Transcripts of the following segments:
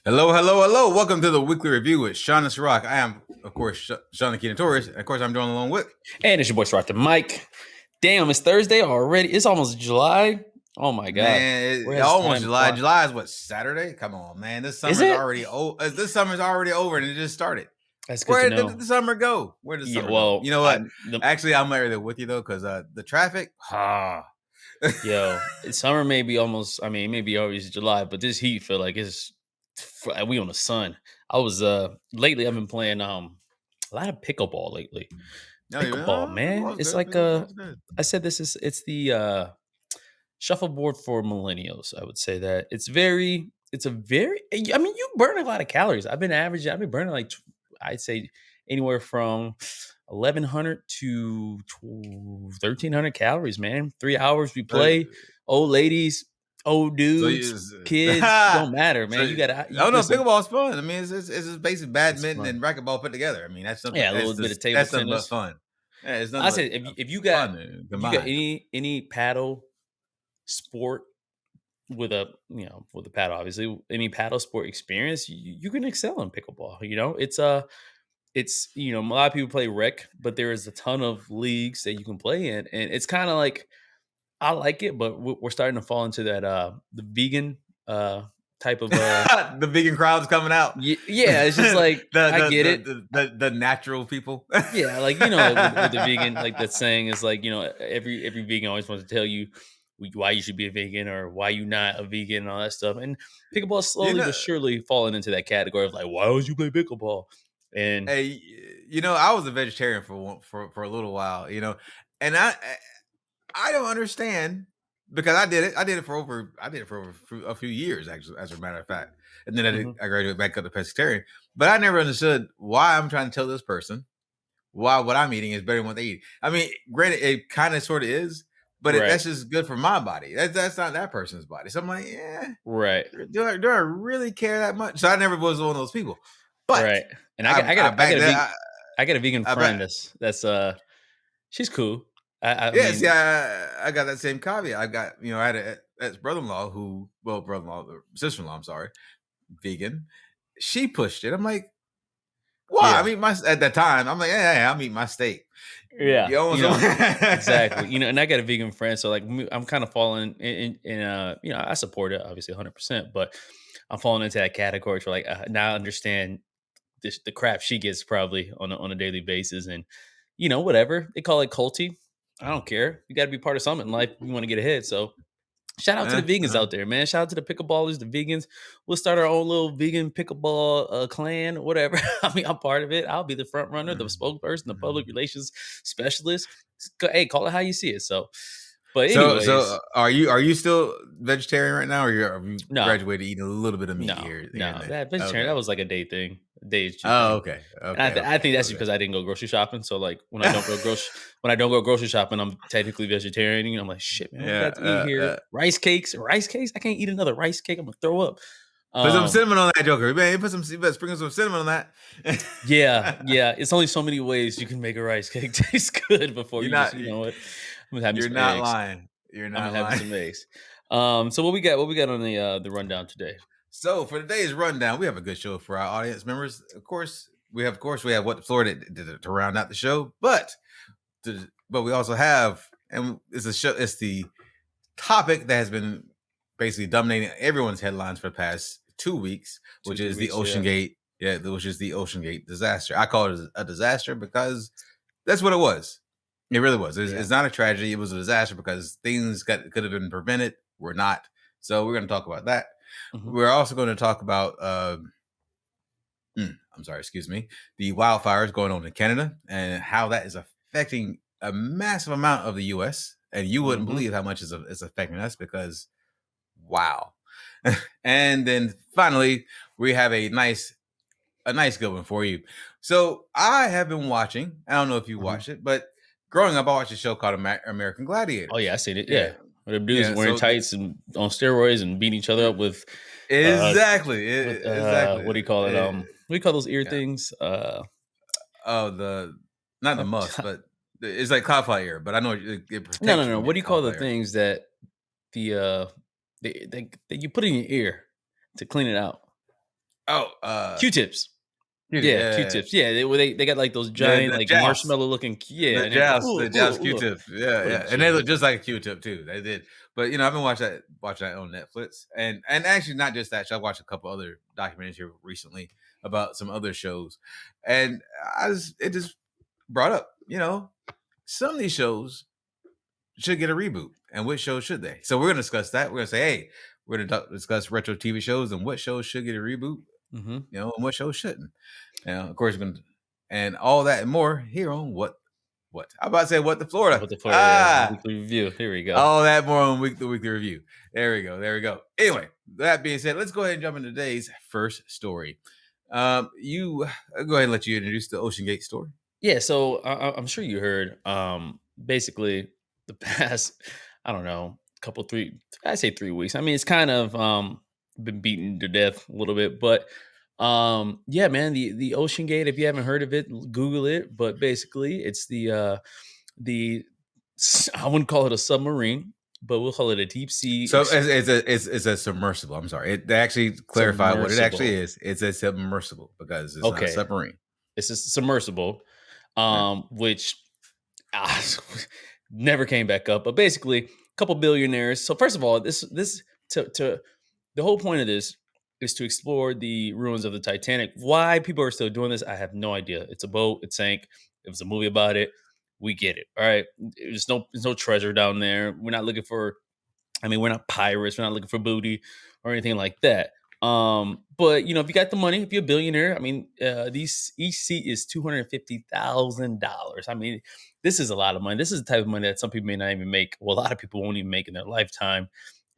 Hello, hello, hello. Welcome to the weekly review with Sean and Rock. I am, of course, Sean the Torres. And of course, I'm joined along with. And it's your boy Rock Mike. Damn, it's Thursday already. It's almost July. Oh my god. Man, Where has almost time July. fly? July is what, Saturday? Come on, man. This Is summer's it? already This summer's already over and it just started. That's good to Where did know. the summer go? Where did the Yeah, summer go? well, You know what? I'm the Actually, I'm right there with you though, because the traffic. yo, summer may be almost maybe always July, but this heat feel like we on the sun. I was lately I've been playing a lot of pickleball lately. No, Pickleball, man. pickleball's It's good. like Pickleball's good. I said this is it's the shuffleboard for millennials. I would say that it's a very, I mean, you burn a lot of calories. I've been burning like, I'd say anywhere from 1100 to 1300 calories, man. 3 hours we Uh, play, old ladies, old so dudes, you, kids, don't matter, so man. You oh no, listen, pickleball's fun. I mean, it's just basic it's badminton fun. and racquetball put together. I mean, that's something. Yeah, a little bit of table That's nothing but tennis. fun. Yeah, it's nothing I but said fun if you got combined. any paddle sport with a paddle, obviously any paddle sport experience, you can excel in pickleball. It's a lot of people play rec, but there is a ton of leagues that you can play in, and it's kind of like I like it, but we're starting to fall into that the vegan uh type of The vegan crowd's coming out. yeah, it's just like I get it. The natural people. Yeah, like like with the vegan, like that saying is like every vegan always wants to tell you why you should be a vegan or why you not a vegan and all that stuff. And pickleball you slowly know, but surely falling into that category of like, why would you play pickleball? And hey, I was a vegetarian for a little while. And I don't understand because I did it. I did it for over a few years, actually, as a matter of fact. And then mhm, I graduated back up to pescatarian. But I never understood why I'm trying to tell this person why what I'm eating is better than what they eat. I mean, granted, it kind of sort of is, but right, that's just good for my body. That's not that person's body. So I'm like, yeah, right, do I really care that much? So I never was one of those people. But right. And I back that. I got a vegan I bet. friend that's she's cool. I Yes, mean, yeah, I got that same caveat. I got, I had a ex brother-in-law brother-in-law, sister-in-law, I'm sorry, vegan. She pushed it. I'm like, why? I yeah, mean, at that time, I'm like, yeah, I'm eating my steak. yeah, You almost exactly. And I got a vegan friend, so like I'm kind of falling in I support it obviously 100%, but I'm falling into that category for like now I understand the crap she gets probably on a daily basis, and whatever they call it culty. I don't care. You got to be part of something in life. You want to get ahead, so shout out to the vegans uh, out there, man. Shout out to the pickleballers, the vegans. We'll start our own little vegan pickleball clan, whatever. I mean, I'm part of it. I'll be the front runner, the spokesperson, the public relations specialist. Hey, call it how you see it. So, but so anyways, are you still vegetarian right now, or have you no, graduated eating a little bit of meat no, here and no. there? That vegetarian, that Okay. was like a day thing. A day is two Oh, thing. okay, And okay, I okay, think that's okay. because I didn't go grocery shopping. So like when I don't go grocery shopping, I'm technically vegetarian. I'm like, shit, man, what we Yeah, got to eat here? Rice cakes. I can't eat another rice cake. I'm gonna throw up. put some Um, cinnamon on that joker, man. You better sprinkle some cinnamon on that. yeah, yeah. It's only so many ways you can make a rice cake taste good before you're you just, not you know what? I'm gonna have me you're some not eggs. lying. You're I'm gonna not have me lying. some eggs. So what we got on the rundown today? So for today's rundown, we have a good show for our audience members. Of course we have what Florida did to round out the show, but we also have, and it's a show. It's the topic that has been basically dominating everyone's headlines for the past 2 weeks, Two, which three is the weeks, yeah. Oceangate. Yeah, which is the Oceangate disaster. I call it a disaster because that's what it was. It really was. Yeah. It's not a tragedy. It was a disaster because things could have been prevented. Were not. So we're going to talk about that. Mhm. We're also going to talk about. I'm sorry. Excuse me. The wildfires going on in Canada and how that is affecting a massive amount of the U.S. And you wouldn't Mhm. believe how much it's affecting us because wow. And then finally, we have a nice good one for you. So I have been watching. I don't know if you Mhm. watched it, but growing up, I watched a show called American Oh yeah, I Gladiators. seen it. Yeah, Yeah. Where the dudes yeah. wearing So tights and on steroids and beating each other up uh exactly, what exactly. do you call it? What do you call those ear Yeah. things? Oh, the not the What muffs, but it's like cloudflare ear. But I know it no, no, protects you no. from What getting do you call the cloudflare. things that the that you put in your ear to clean it out? Oh, Q-tips. Q-tip, Yeah, yeah, Q-tips. Yeah, they got, like, those yeah, giant, the like, joust. marshmallow looking yeah, and The then, Joust "Ooh, Q-tips. Yeah, what a yeah, and they gem." look just like a Q-tip too. They did, but I've been watching that on Netflix, and actually not just that show. I watched a couple other documentaries here recently about some other shows, and it just brought up, some of these shows should get a reboot, and which shows should they? So we're gonna discuss that. We're gonna say, hey, we're gonna discuss retro TV shows and what shows should get a reboot, Mhm. and what shows shouldn't. Of course, we're gonna and all that and more here on what I about to say what the Florida. What the Florida yeah, Ah, weekly review. Here we go. all that more on the weekly review. There we go. There we go. Anyway, that being said, let's go ahead and jump into today's first story. You I'll go ahead and let you introduce the Ocean Gate story. Yeah, so I'm sure you heard. Basically, the past, I don't know, couple three, I say 3 weeks. I mean, it's kind of been beaten to death a little bit, but yeah, man, the Ocean Gate. If you haven't heard of it, Google it. But basically, it's the I wouldn't call it a submarine, but we'll call it a deep sea So it's a submersible. I'm sorry. They actually clarify what it actually submersible. is. It's a submersible because it's not a Okay, submarine. it's a submersible, Right. which Ah, never came back up. But basically, a couple billionaires. So first of all, this to the whole point of this is to explore the ruins of the Titanic. Why people are still doing this, I have no idea. It's a boat. It sank. It was a movie about it. We get it. All right. There's no treasure down there. We're not looking for I mean, we're not pirates. We're not looking for booty or anything like that. But if you got the money, if you're a billionaire, I mean, these each seat is $250,000. I mean, this is a lot of money. This is the type of money that some people may not even make. Well, a lot of people won't even make in their lifetime,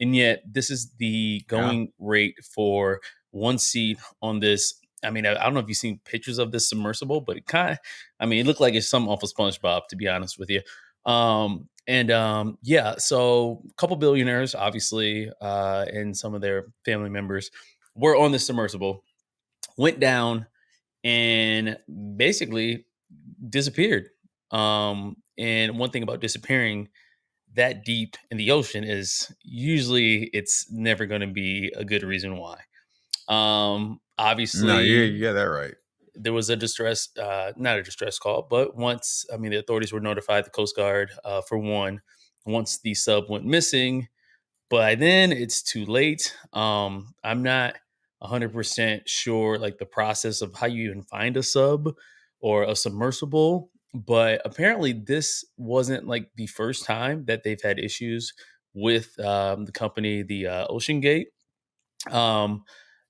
and yet this is the Yeah. going rate for one seat on this. I mean, I don't know if you've seen pictures of this submersible, but I mean, it looked like it's something off of SpongeBob, to be honest with you. Yeah, so a couple billionaires, obviously, and some of their family members were on the submersible, went down, and basically disappeared. And one thing about disappearing that deep in the ocean is usually it's never going to be a good reason why. No, you Obviously, got that right. there was a not a distress call, but once, I mean, the authorities were notified, the Coast Guard, for one, once the sub went missing. By then, it's too late. I'm not 100% sure, like the process of how you even find a sub or a submersible, but apparently, this wasn't like the first time that they've had issues with the company, the Ocean Gate. Um,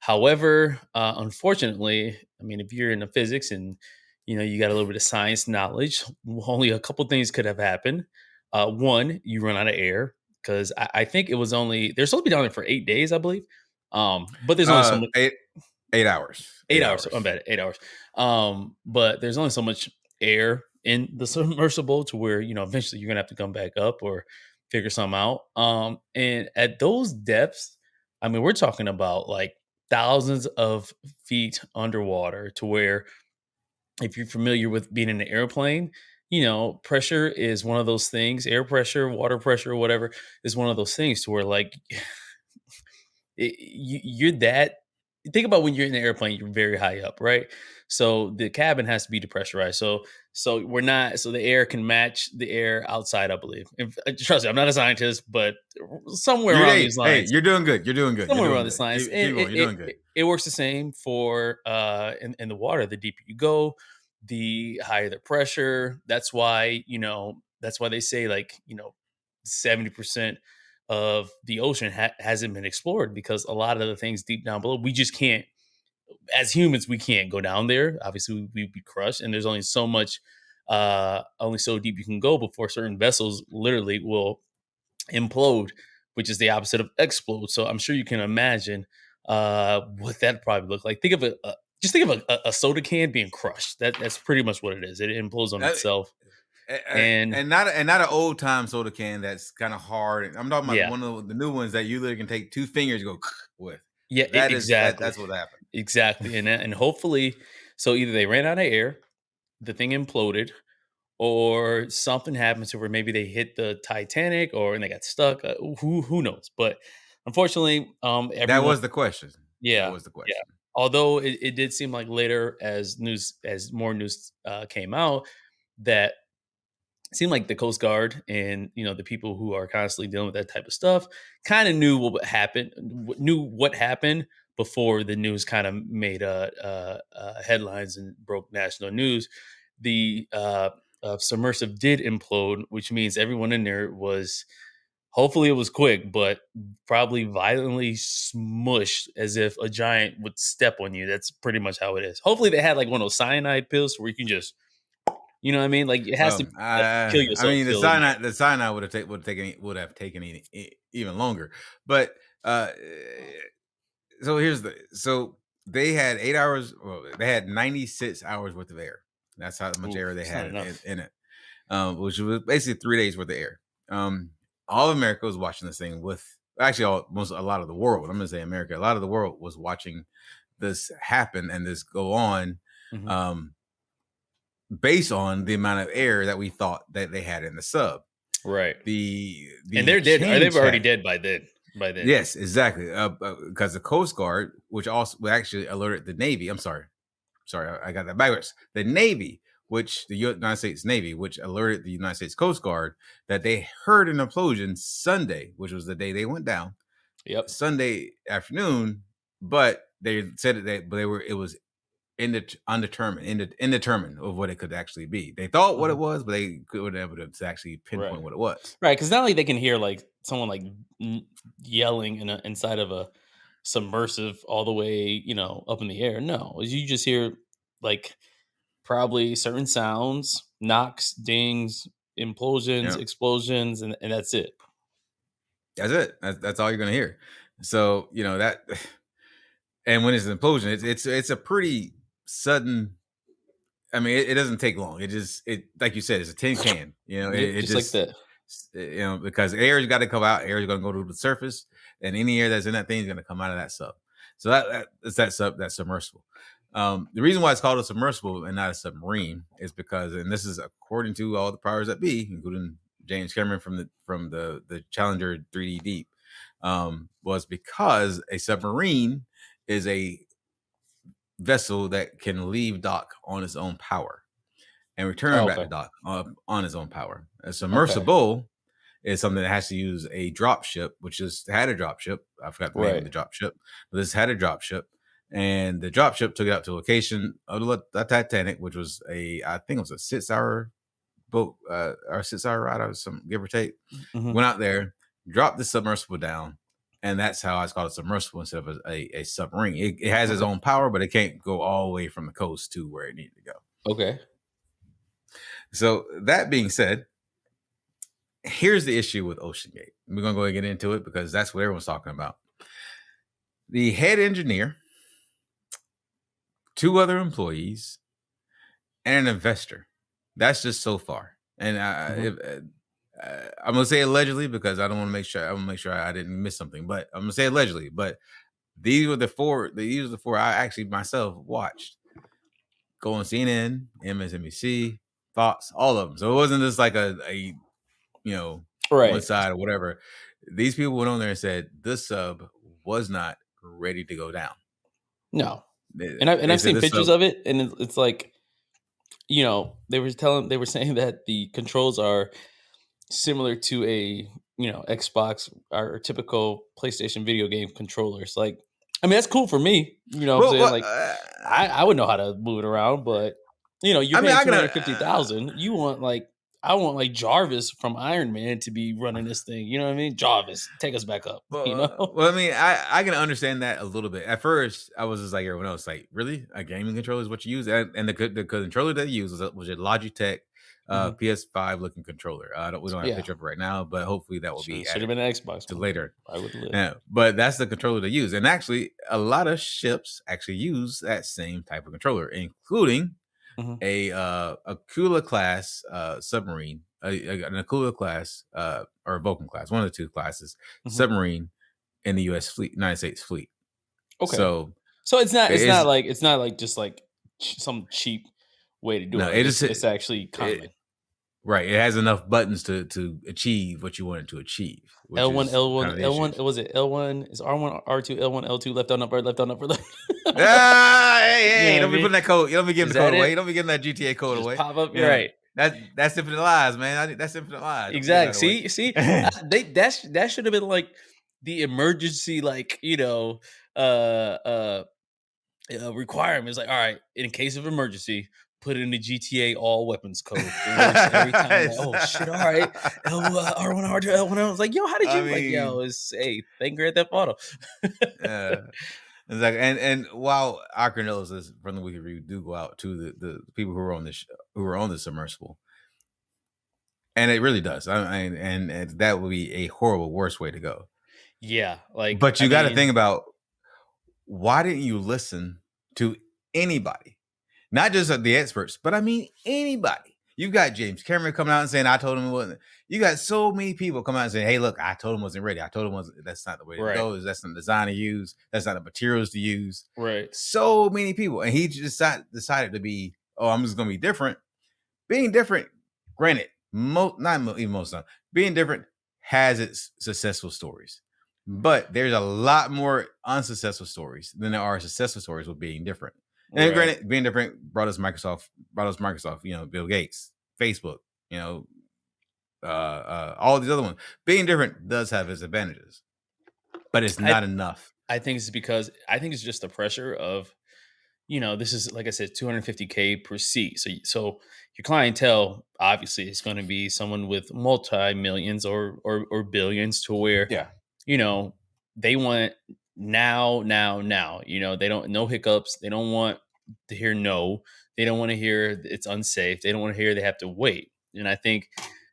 However, unfortunately, I mean, if you're into physics and you got a little bit of science knowledge, only a couple things could have happened. One, you run out of air because I think it was only they're supposed to be down there for 8 days, I believe. But there's only so much 8 hours. 8 hours. I'm bad, 8 hours. But there's only so much air in the submersible to where eventually you're gonna have to come back up or figure something out. And at those depths, I mean, we're talking about like thousands of feet underwater. To where, if you're familiar with being in an airplane, pressure is one of those things. Air pressure, water pressure, whatever is one of those things to where like you're that think about when you're in the airplane, you're very high up, right? So the cabin has to be depressurized. So we're not so the air can match the air outside, I believe. Trust me, I'm not a scientist, but somewhere around these Hey, lines, you're doing good. You're doing good. You're somewhere doing around these good. lines, Keep going. You're doing good. it works the same for in the water. The deeper you go, the higher the pressure. That's why they say, like, 70% of the ocean hasn't been explored, because a lot of the things deep down below, we just can't, as humans, we can't go down there. Obviously, we'd be crushed, and there's only so much, only so deep you can go before certain vessels literally will implode, which is the opposite of explode. So I'm sure you can imagine what that probably look like. Think of just think of a soda can being crushed. That's pretty much what it is. It implodes on Uh, itself, uh, and and not an old time soda can that's kind of hard. I'm talking about yeah, one of the new ones that you literally can take two fingers and go with. yeah, exactly, That's what happened. exactly, and hopefully, so either they ran out of air, the thing imploded, or something happened to where maybe they hit the Titanic, or and they got stuck. Who knows? But unfortunately, That everyone, was the question. That yeah, was the yeah. question. although it did seem like later as more news came out that it seemed like the Coast Guard and the people who are constantly dealing with that type of stuff kind of knew what happened, knew what happened before the news kind of made headlines and broke national news. The submersive did implode, which means everyone in there was. Hopefully, it was quick, but probably violently smushed as if a giant would step on you. That's pretty much how it is. Hopefully, they had like one of those cyanide pills where you can just, what I mean? Like it has to Well, be like kill I yourself mean, pill in there. the cyanide would have taken even longer. But so here's the so they had 8 hours. Well, they had 96 hours worth of air. That's how much Oof, air they it's not had enough. in it, which was basically 3 days worth of air. All of America was watching this thing with actually a lot of the world. I'm going to say America. A lot of the world was watching this happen and this go on. Mhm. Um, Based on the amount of air that we thought that they had in the sub. Right. And The they're dead. Or they change were already had dead by then. By then. yes, exactly. Because the Coast Guard, which also actually alerted the Navy. I'm sorry, I got that backwards. The Navy, which the United States Navy, which alerted the United States Coast Guard that they heard an implosion Sunday, which was the day they went down, Yep. Sunday afternoon. But they said but it was indeterminate of what it could actually be. They thought what it Mhm. was, but they couldn't able to actually Right. pinpoint what it was. Right. Because not like they can hear like someone like yelling inside of a submersive all the way, up in the air. No, you just hear like probably certain sounds, knocks, dings, implosions, Yeah, explosions, and that's it. that's it. That's all you're gonna hear. So that, and when it's an implosion, it's a pretty sudden. I mean, it doesn't take long. It like you said, it's a tin can. Yep, It just like just that. because air's got to come out, air's going to go to the surface, and any air that's in that thing is going to come out of that sub. So it's that submersible. The reason why it's called a submersible and not a submarine is because, and this is according to all the powers that be, including James Cameron from the Challenger 3D Deep, was because a submarine is a vessel that can leave dock on its own power and return Oh, back okay. to dock on its own power. A Okay. submersible is something that has to use a drop ship, which just had a drop ship. I forgot the name of Right. the drop ship, but this had a drop ship. And the drop ship took it out to a location of the Titanic, which was I think it was a 6 hour boat, or 6 hour ride, or some give or take. Hmm. Went out there, dropped the submersible down, and that's how it's called a submersible instead of a submarine. It has its Okay. own power, but it can't go all the way from the coast to where it needed to go. Okay. So that being said, here's the issue with Oceangate. We're gonna go and get into it because that's what everyone's talking about. The head engineer, two other employees, and an investor. That's just so far. And Hmm. I'm gonna say allegedly because I don't want to make sure. I want to make sure I didn't miss something. But I'm gonna say allegedly. But these were the four. These were the four I actually myself watched. Go on CNN, MSNBC, Fox, all of them. So it wasn't just like a one Right. side or whatever. These people went on there and said this sub was not ready to go down. No. They, And they I've said seen this pictures sub. of it, and it's like they were saying that the controls are similar to a Xbox or typical PlayStation video game controllers. Like, I mean, that's cool for me. You know what I'm saying? Well, Like, I would know how to move it around, but you're I mean, paying I two can. hundred fifty thousand. You want like I want like Jarvis from Iron Man to be running this thing. You know what I mean? Jarvis, take us back up. You know? Well, I mean, I can understand that a little bit. At first, I was just like everyone else, like, really, a gaming controller is what you use, and the controller that you use was a Logitech Hmm. PS5 looking controller. We don't have a Yeah, picture of it right now, but hopefully that will be should have added been an Xbox to one. later. I would have lived. Yeah, but that's the controller they use, and actually, a lot of ships actually use that same type of controller, including Hmm. a Akula class submarine, an Akula class or a Vulcan class, one of the two classes Hmm. submarine in the U.S. fleet, United States fleet. Okay. So So it's it's not like just like some cheap way to do no, it. Like it is it's actually it, common. Right. It has enough buttons to achieve what you want it to achieve, which L1, is kind L1, of the L1. issues. Was it L1? Is R1, R2, L1, L2, left on upper, left on upper, left. Ah, hey, You know hey, what I don't be mean? putting that code. You don't be giving Is the code that away. it? You don't be giving that GTA code Just away. pop up. You You're know, right. that's Infinite Lies, man. That's Infinite Lies. Don't be giving Exactly. that away. That should have been like the emergency, like uh, uh, requirements. Like, all right, in case of emergency, put in the GTA all weapons code. It works every time. I'm like, oh shit, all right, R1, R2, L1. I was like, yo, how did I you like, yo? mean, It's hey, thank Grand Theft Auto. uh, it's like, and while our condolences from the Wicked Review do go out to the people who were on this who were on the submersible, and it really does. And that would be a horrible, worst way to go. Yeah, like But I you got to mean, think about, why didn't you listen to anybody? Not just the experts, but I mean anybody. You've got James Cameron coming out and saying, I told him it wasn't. You got so many people coming out and saying, hey, look, I told him it wasn't ready. I told him that's not the way to right, go. That's not the design to use. That's not the materials to use. right, So many people. And he just decided to be, oh, I'm just going to be different. Being different, granted, even most of the time, being different has its successful stories. But there's a lot more unsuccessful stories than there are successful stories with being different. And right. granted, being different brought us Microsoft, Bill Gates, Facebook, you know, all these other ones. Being different does have its advantages, but it's I not enough. I think it's because I think it's just the pressure of this is like I said, 250K per seat. So your clientele obviously is going to be someone with multi millions or billions to where Yeah. you know they want now, now, now. They don't no hiccups. They don't want to hear no. They don't want to hear it's unsafe. They don't want to hear they have to wait. And I think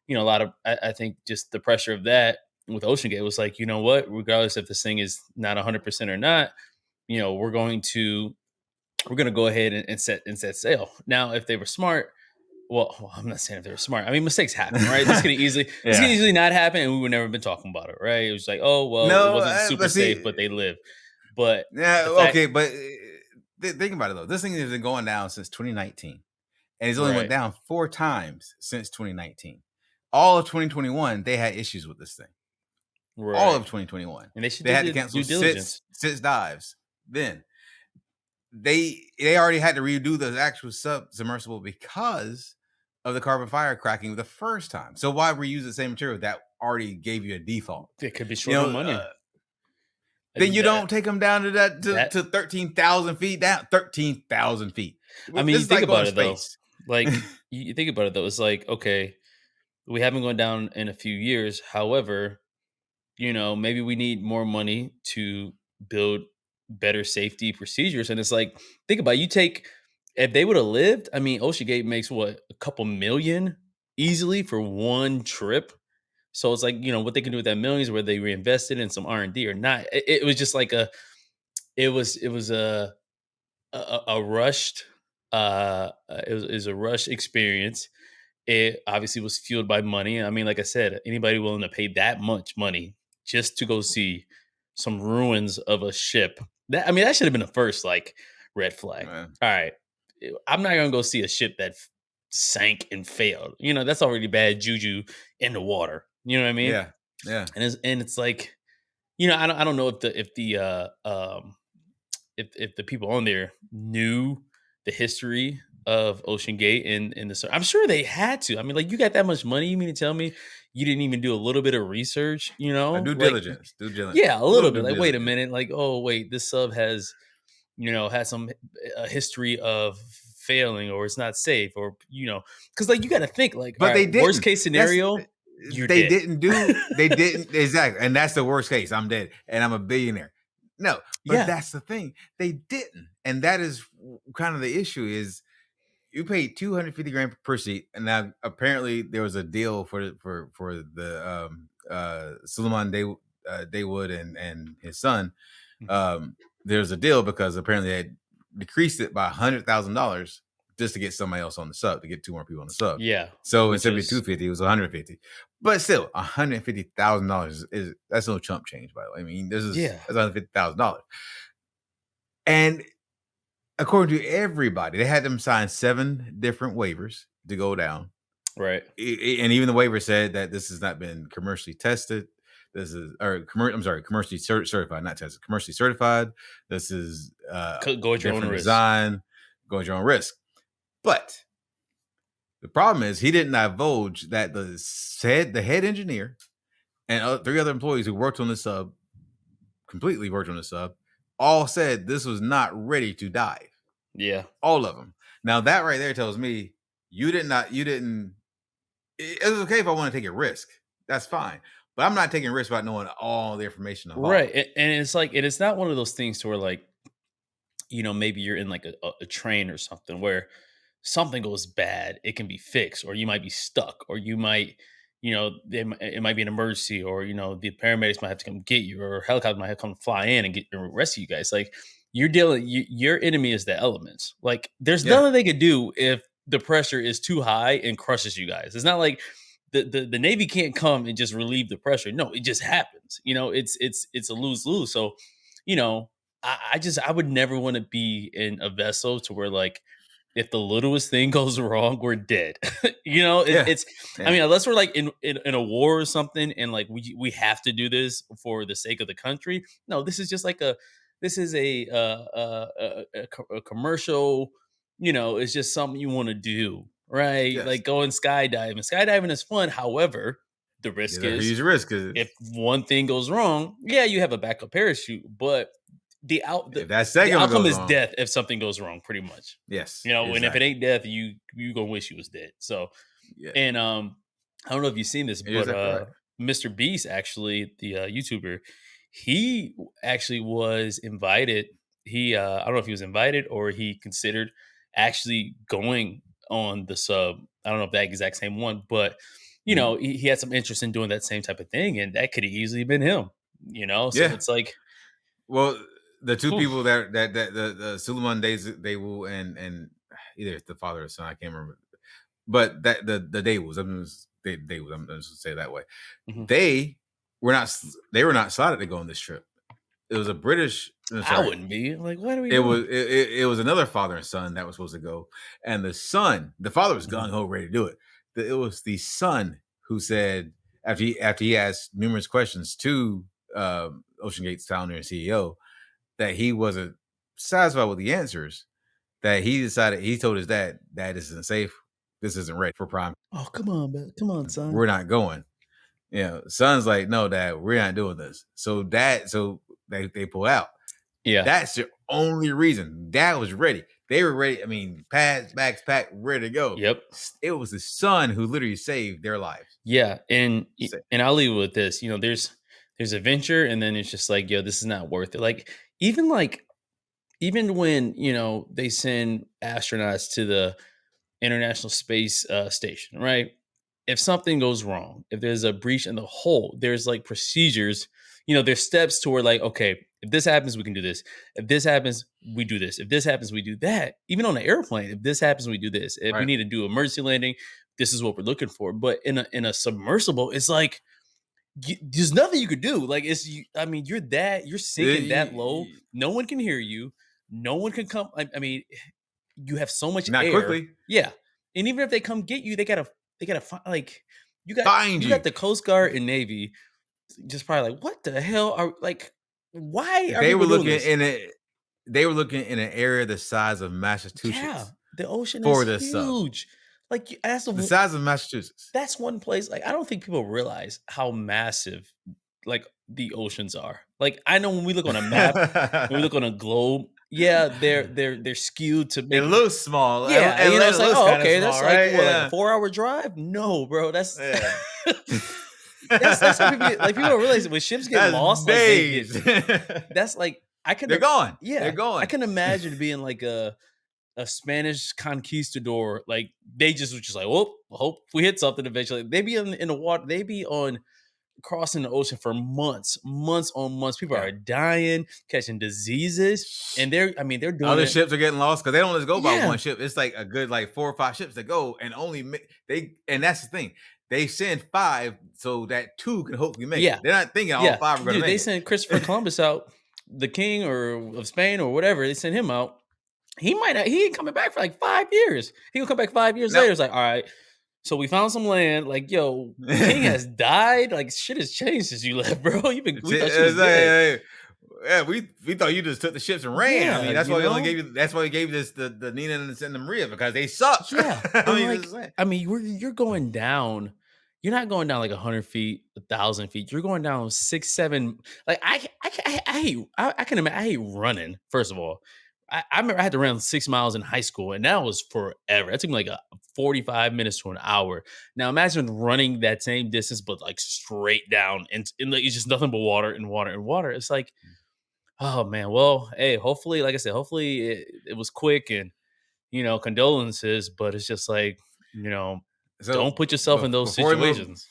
a lot of I think just the pressure of that with Oceangate was like, you know what, regardless if this thing is not 100% or not, we're going to go ahead and set sail. Now, if they were smart, well, I'm not saying if they were smart. I mean, mistakes happen, right? This can Yeah. easily not happen, and we would never been talking about it, right? It was like, oh well, it No, wasn't super but safe, see, but they lived. But yeah, the fact, okay, but think about it though. This thing has been going down since 2019, and it's only went right, down 4 times since 2019. All of 2021, they had issues with this thing. All right, of 2021, and they should they do had to the cancel due six diligence, six dives. Then they already had to redo the actual submersible because of the carbon fire cracking the first time. So why reuse the same material that already gave you a default? it could be You short on know, money. then you That, don't take them down to that that to 13,000 feet down. 13,000 feet. I mean, This you is think like going about to it though. space. Like you think about it though, it's like okay, we haven't gone down in a few years. However, maybe we need more money to build better safety procedures. And it's like, think about it, if they would have lived, I mean, Oceangate makes what, a couple million easily for one trip. So it's like, what they can do with that millions, where they reinvested in some R&D or not. It was just like it was a rushed, it was a rush experience. It obviously was fueled by money. I mean, like I said, anybody willing to pay that much money just to go see some ruins of a ship. That should have been the first like red flag. Uh, All right, I'm not gonna go see a ship that sank and failed. That's already bad juju in the water. You know what I mean? yeah, yeah. And it's like, I don't know if the people on there knew the history of Ocean Gate and I'm sure they had to. I mean, like, you got that much money, you mean to tell me you didn't even do a little bit of research, Due Like, diligence, due diligence, yeah, a a little little bit. due Like, wait a diligence. minute, like, oh wait, this sub has some a history of failing, or it's not safe, or because like you got to think like, all But right, they worst didn't. case That's scenario, you're they dead. didn't do. They didn't exactly, and that's the worst case. I'm dead, and I'm a billionaire. No, but Yeah, that's the thing. They didn't, and that is kind of the issue. Is you paid 250 grand per seat, and now apparently there was a deal for the Suleiman Daywood and his son. mhm. There's a deal because apparently they decreased it by $100,000 just to get somebody else on the sub, to get two more people on the sub. Yeah, So which instead of being is 250, it was 150. But still, $150,000 is that's no chump change, by the way. I mean, yeah, that's $150,000. And according to everybody, they had them sign 7 different waivers to go down. Right. And even the waiver said that this has not been commercially tested. This is, I'm sorry, commercially certified, not tested, commercially certified. This is Go at your own different risk. design, go at your own risk. But the problem is he didn't divulge that the head engineer and 3 other employees who worked on the sub, completely worked on the sub, all said this was not ready to dive. Yeah. All of them. Now that right there tells me you didn't. It's okay if I want to take a risk. That's fine. But I'm not taking risks without knowing all the information Right. involved. And it's like, and it's not one of those things to where like, maybe you're in like a train or something where something goes bad, it can be fixed, or you might be stuck, or you might, it might be an emergency, or the paramedics might have to come get you, or a helicopter might have to come fly in and get and rescue you guys. Like your enemy is the elements. Like there's Yeah. nothing they could do if the pressure is too high and crushes you guys. It's not like the Navy can't come and just relieve the pressure. No, it just happens. It's a lose lose. So, you know, I would never want to be in a vessel to where like if the littlest thing goes wrong, we're dead. Yeah. It's I Yeah. mean, unless we're like in a war or something, and like we have to do this for the sake of the country. No, this is just like this is a commercial. It's just something you want to do, right? Yes. Like going skydiving. Skydiving is fun. However, the risk There's a is huge risk because if one thing goes wrong, yeah, you have a backup parachute, but the out if that the second one outcome goes is wrong, death if something goes wrong, pretty much. yes, And if it exactly. ain't death, you gonna wish you was dead. So, Yeah. and I don't know if you've seen this, You're but exactly right. Mr. Beast actually, the YouTuber, he actually was invited. I don't know if he was invited or he considered actually going on the sub. I don't know if that exact same one, but Mhm. he had some interest in doing that same type of thing, and that could have easily been him. So Yeah. it's like, Well, the two whew, people that the Suleiman Daewoo and either the father or son, I can't remember. But that the Daewoo's, I'm just say it that way. mhm. They they were not slotted to go on this trip. It was a British. No, I sorry, wouldn't be like, what are we it doing? was it was another father and son that was supposed to go, and the father was Mhm. gung ho ready to do it. It was the son who said after he asked numerous questions to Oceangate's founder and CEO that he wasn't satisfied with the answers. That he told his dad this isn't safe. This isn't ready for prime. Oh, come on, man. Come on, son. We're not going. Son's like, no, dad, we're not doing this. So they pull out. Yeah. That's the only reason. Dad was ready. They were ready. I mean, pads, bags packed, ready to go. Yep. It was the son who literally saved their lives. Yeah, Sa- and I'll leave it with this. There's adventure, and then it's just like, yo, this is not worth it. Like even when they send astronauts to the International Space Station, right? If something goes wrong, if there's a breach in the hull, there's like procedures. There's steps to where like, okay, if this happens, we can do this. If this happens, we do this. If this happens, we do that. Even on an airplane, if this happens, we do this. If we right. need to do emergency landing, this is what we're looking for. But in a submersible, it's like there's nothing you could do. Like I mean, you're sinking that low. No one can hear you. No one can come. I mean, you have so much Not air. quickly. Yeah. And even if they come get you, they gotta find like you got Find you got you. the Coast Guard and Navy just probably like, what the hell are like why are They were people doing looking this? in it. They were looking in an area the size of Yeah, Massachusetts the ocean is for this sub. huge. Like The size of Massachusetts. that's one place. Like I don't think people realize how massive like the oceans are. Like I know when we look on a map, when we look on a globe, yeah, they're skewed to It make looks small. yeah, And it's it like, looks oh, kind of okay, small, that's like right? what, like a Yeah. 4 hour drive? No, bro, that's Yeah. that's how people like people don't realize that when ships get That's lost, like they get days. that's like I can They're gone. They're yeah, I gone. can imagine being like a Spanish conquistador, like they just was just like, well, hope we hit something eventually. They be in the water, they be on crossing the ocean for months on months. People Yeah. are dying, catching diseases, and they're doing Other it. ships are getting lost because they don't just go by Yeah, one ship. It's like a good like 4 or 5 ships that go, and and that's the thing. They send 5 so that 2 can hopefully make it. yeah, They're not thinking all yeah. 5 are going to Dude, make they it. sent Christopher Columbus out, the king or of Spain or whatever. They sent him out. He might not, he ain't coming back for like 5 years. He gonna come back 5 years Now, later. It's like, all right, So we found some land. Like, yo, the king has died. Like, shit has changed since you left, bro. We thought she was It's like, dead. hey, yeah, we thought you just took the ships and ran. I Yeah, mean, that's you why we only know? gave you. That's why we gave you this the Nina and the Maria because they suck. Yeah, I and, mean, like, this is I mean, you're going down. You're not going down, like, 100 feet, 1,000 feet. You're going down 6, 7 like, I hate I can imagine. I hate running, first of all. I remember I had to run 6 miles in high school, and that was forever. That took me, like, 45 minutes to an hour. Now imagine running that same distance, but, like, straight down, and, like, it's just nothing but water and water and water. It's like, oh, man, well, hey, hopefully, like I said, hopefully it was quick and condolences, but it's just like, you know, so. don't put yourself in those Before we move, situations.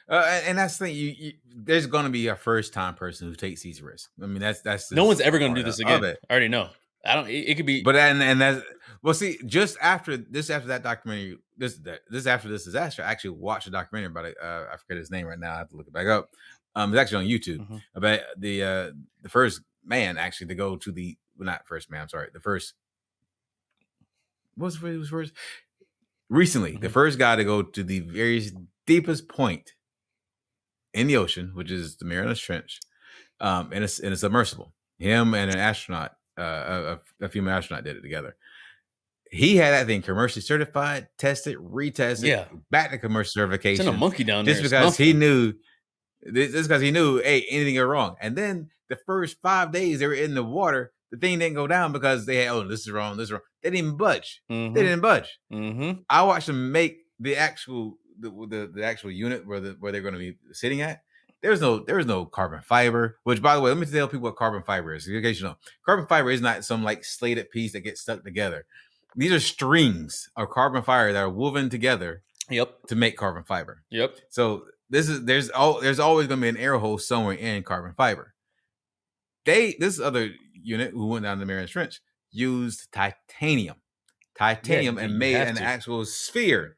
and that's the thing. There's going to be a first time person who takes these risks. I mean, that's No one's just ever a going to do part this of again. it. I already know. I don't. It could be. But and that's well. See, just after that documentary, this after this disaster, I actually watched a documentary about it. I forget his name right now. I have to look it back up. It's actually on YouTube Mhm. about the first man actually to go to the well, not first man. I'm sorry, the first. What was the first? Recently, the Mhm. first guy to go to the very deepest point in the ocean, which is the Marianas Trench, in a submersible. Him and an astronaut, a female astronaut, did it together. He had that thing commercially certified, tested, retested, Yeah, back to commercial send a certification, monkey down there just or because he something. knew. Just because he knew, hey, anything go wrong. And then the first 5 days they were in the water, the thing didn't go down because they had, oh, this is wrong, this is wrong. They didn't even budge. They Mhm. didn't budge. Mhm. I watched them make the actual the actual unit where they're going to be sitting at. There was no carbon fiber. Which, by the way, let me tell people what carbon fiber is. In case you know, carbon fiber is not some like slated piece that gets stuck together. These are strings of carbon fiber that are woven together Yep. to make carbon fiber. Yep. So there's always going to be an air hole somewhere in carbon fiber. This other unit who went down the Marianas Trench used Yeah, and you made have an to. actual sphere,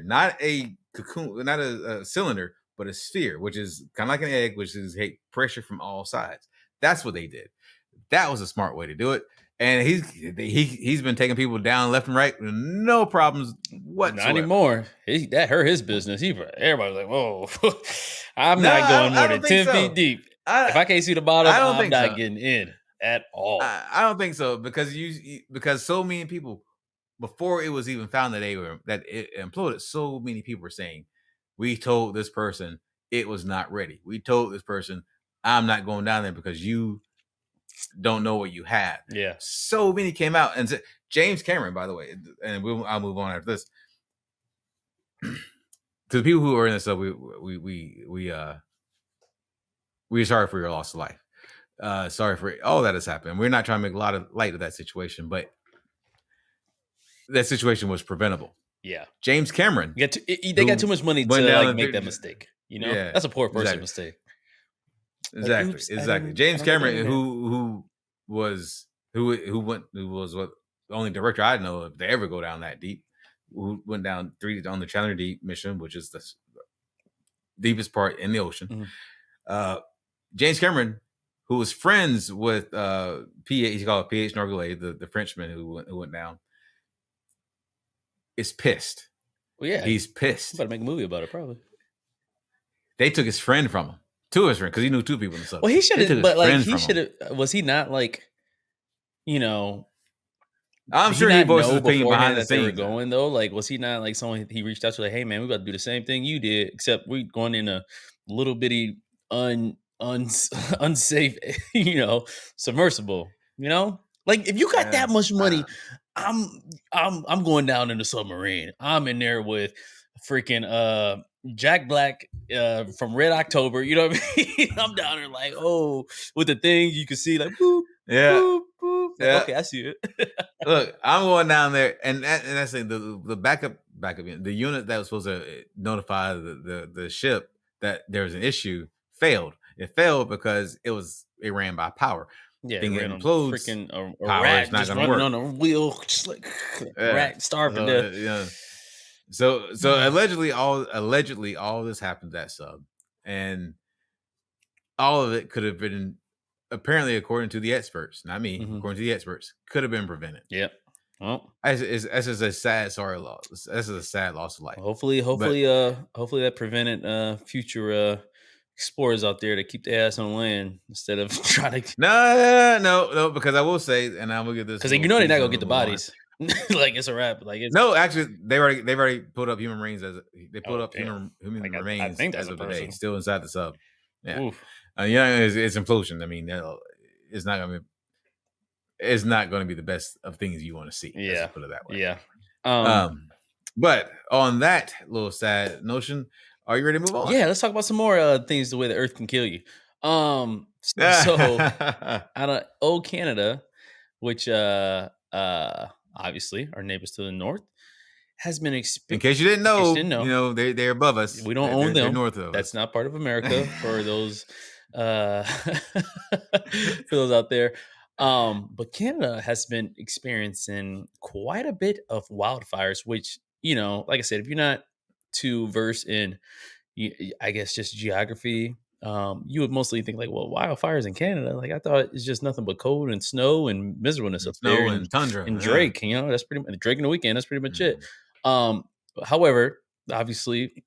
not a cocoon, not a cylinder, but a sphere, which is kind of like an egg, which is pressure from all sides. That's what they did. That was a smart way to do it. And he's been taking people down left and right with no problems Not whatsoever. anymore. That hurt his business. Everybody's like, "Whoa, I'm No, not going I more don't than think 10 feet so. deep. If I I can't see the bottom, I don't I'm think not so. getting in at all." I don't think so because so many people before it was even found that it imploded. So many people were saying, "We told this person it was not ready. We told this person I'm not going down there because you don't know what you had." Yeah. So many came out and said, James Cameron, by the way, and I'll move on after this. To the people who are in this stuff, we're sorry for your loss of life. Sorry for all that has happened. We're not trying to make a lot of light of that situation, but that situation was preventable. Yeah. James Cameron, They got too who much money went to down like the make that mistake. yeah, That's a poor person exactly, mistake. Like, exactly, oops, exactly. I James don't get down Cameron, in there. who was what the only director I know of to ever go down that deep, who went down on the Challenger Deep mission, which is the deepest part in the ocean. Mhm. Uh, James Cameron, who was friends with he's called P.H. Nargile, the Frenchman who went down, is pissed. Well, yeah, I'm He's pissed. about to make a movie about it, probably. They took his friend from him. Two of his friends, because he knew two people in the sub. Well, he They should took have, his but like friend he from should him. have. Was he not like, you know? I'm Did he sure he not voiced his know opinion behind beforehand the that they were scenes. going though? Like, was he not like someone he reached out to? Like, hey man, we about to do the same thing you did, except we going in a little bitty unsafe, submersible. Like if you got that much money, I'm I'm going down in the submarine. I'm in there with freaking Jack Black from Red October. You know what I mean? I'm down there like, oh, with the things you can see like boop Yeah, boop boop. Like, yeah. okay, I see it. Look, I'm going down there, and that's the backup unit, the unit that was supposed to notify the ship that there was an issue failed. It failed because it ran by power. Yeah, it Thing ran on implodes, freaking a power is rat not just going to running work. on a wheel, just like Yeah. rat starved to So death. so allegedly all this happened to that sub, and all of it could have been apparently according to the experts, not me, Mhm. according to the experts, could have been prevented. Yep, Well, That's just a sad sorry loss. This is a sad loss of life. hopefully, But hopefully that prevented future explorers out there to keep their ass on land instead of trying to, no, because I will say, and I will give this because you little know they're not piece gonna and get we'll the move on. bodies. Like it's a wrap. Like it's No, actually, they've already put up human remains they put oh up damn. human Like I remains think that's as a of today, person. still inside the sub. Yeah, Oof. yeah, it's implosion. I mean, it's not gonna be it's not going to be the best of things you want to see. Let's Yeah. just put it that way. Yeah. Um, but on that little sad notion, are you ready to move on? Yeah, let's talk about some more things the way the earth can kill you. So out of old Canada, which obviously our neighbors to the north, has been In case you didn't in case you know, didn't know, they're above us. we don't own They're them. north of That's us. not part of America for those for those out there. But Canada has been experiencing quite a bit of wildfires, which, like I said, if you're not too versed in I guess just geography, you would mostly think like, well, wildfires in Canada. Like I thought it's just nothing but cold and snow and miserableness And up there, snow and tundra. and Yeah. Drake. That's pretty much Drake in the weekend. That's pretty much it. Mm. Um, however, obviously,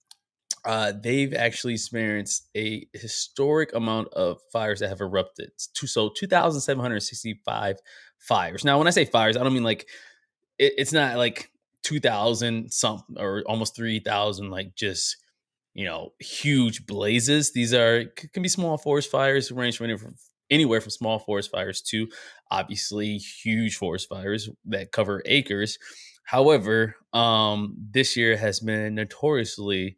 they've actually experienced a historic amount of fires that have erupted. 2,765 fires. Now, when I say fires, I don't mean like it's not like 2,000 something or almost 3,000, like just huge blazes. These can be small forest fires, range from anywhere from small forest fires to obviously huge forest fires that cover acres. However, this year has been notoriously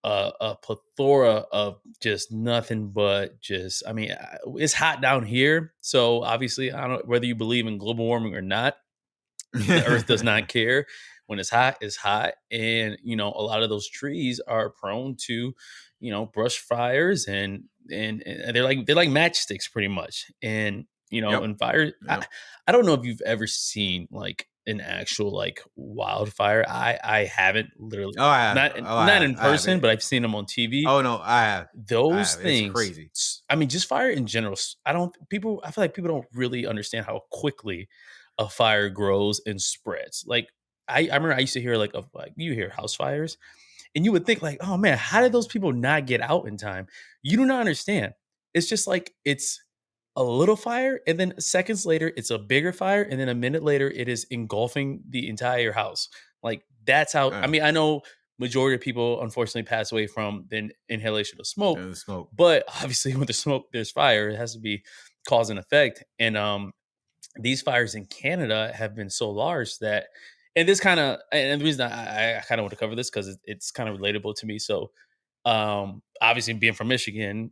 a plethora of just nothing but just. I mean, it's hot down here, so obviously, I don't whether you believe in global warming or not, the earth does not care. When it's hot. And, a lot of those trees are prone to, brush fires and they're like matchsticks pretty much. And, Yep. and fire, Yep. I don't know if you've ever seen like an actual like wildfire. I haven't literally Oh, I have. not Oh, I not have. in I have person, it. but I've seen them on TV. Oh no, I have. I Those have. It's things, crazy. I mean, just fire in general. I feel like people don't really understand how quickly a fire grows and spreads. Like I remember I used to hear like of like you hear house fires and you would think like, oh man, how did those people not get out in time? You do not understand. It's just like it's a little fire, and then seconds later, it's a bigger fire, and then a minute later, it is engulfing the entire house. Like that's how. I Yeah. mean, I know majority of people unfortunately pass away from the inhalation of smoke, And the smoke. but obviously, when there's smoke, there's fire. It has to be cause and effect, and these fires in Canada have been so large that, and this kind of, and the reason I kind of want to cover this because it's kind of relatable to me. So, obviously, being from Michigan,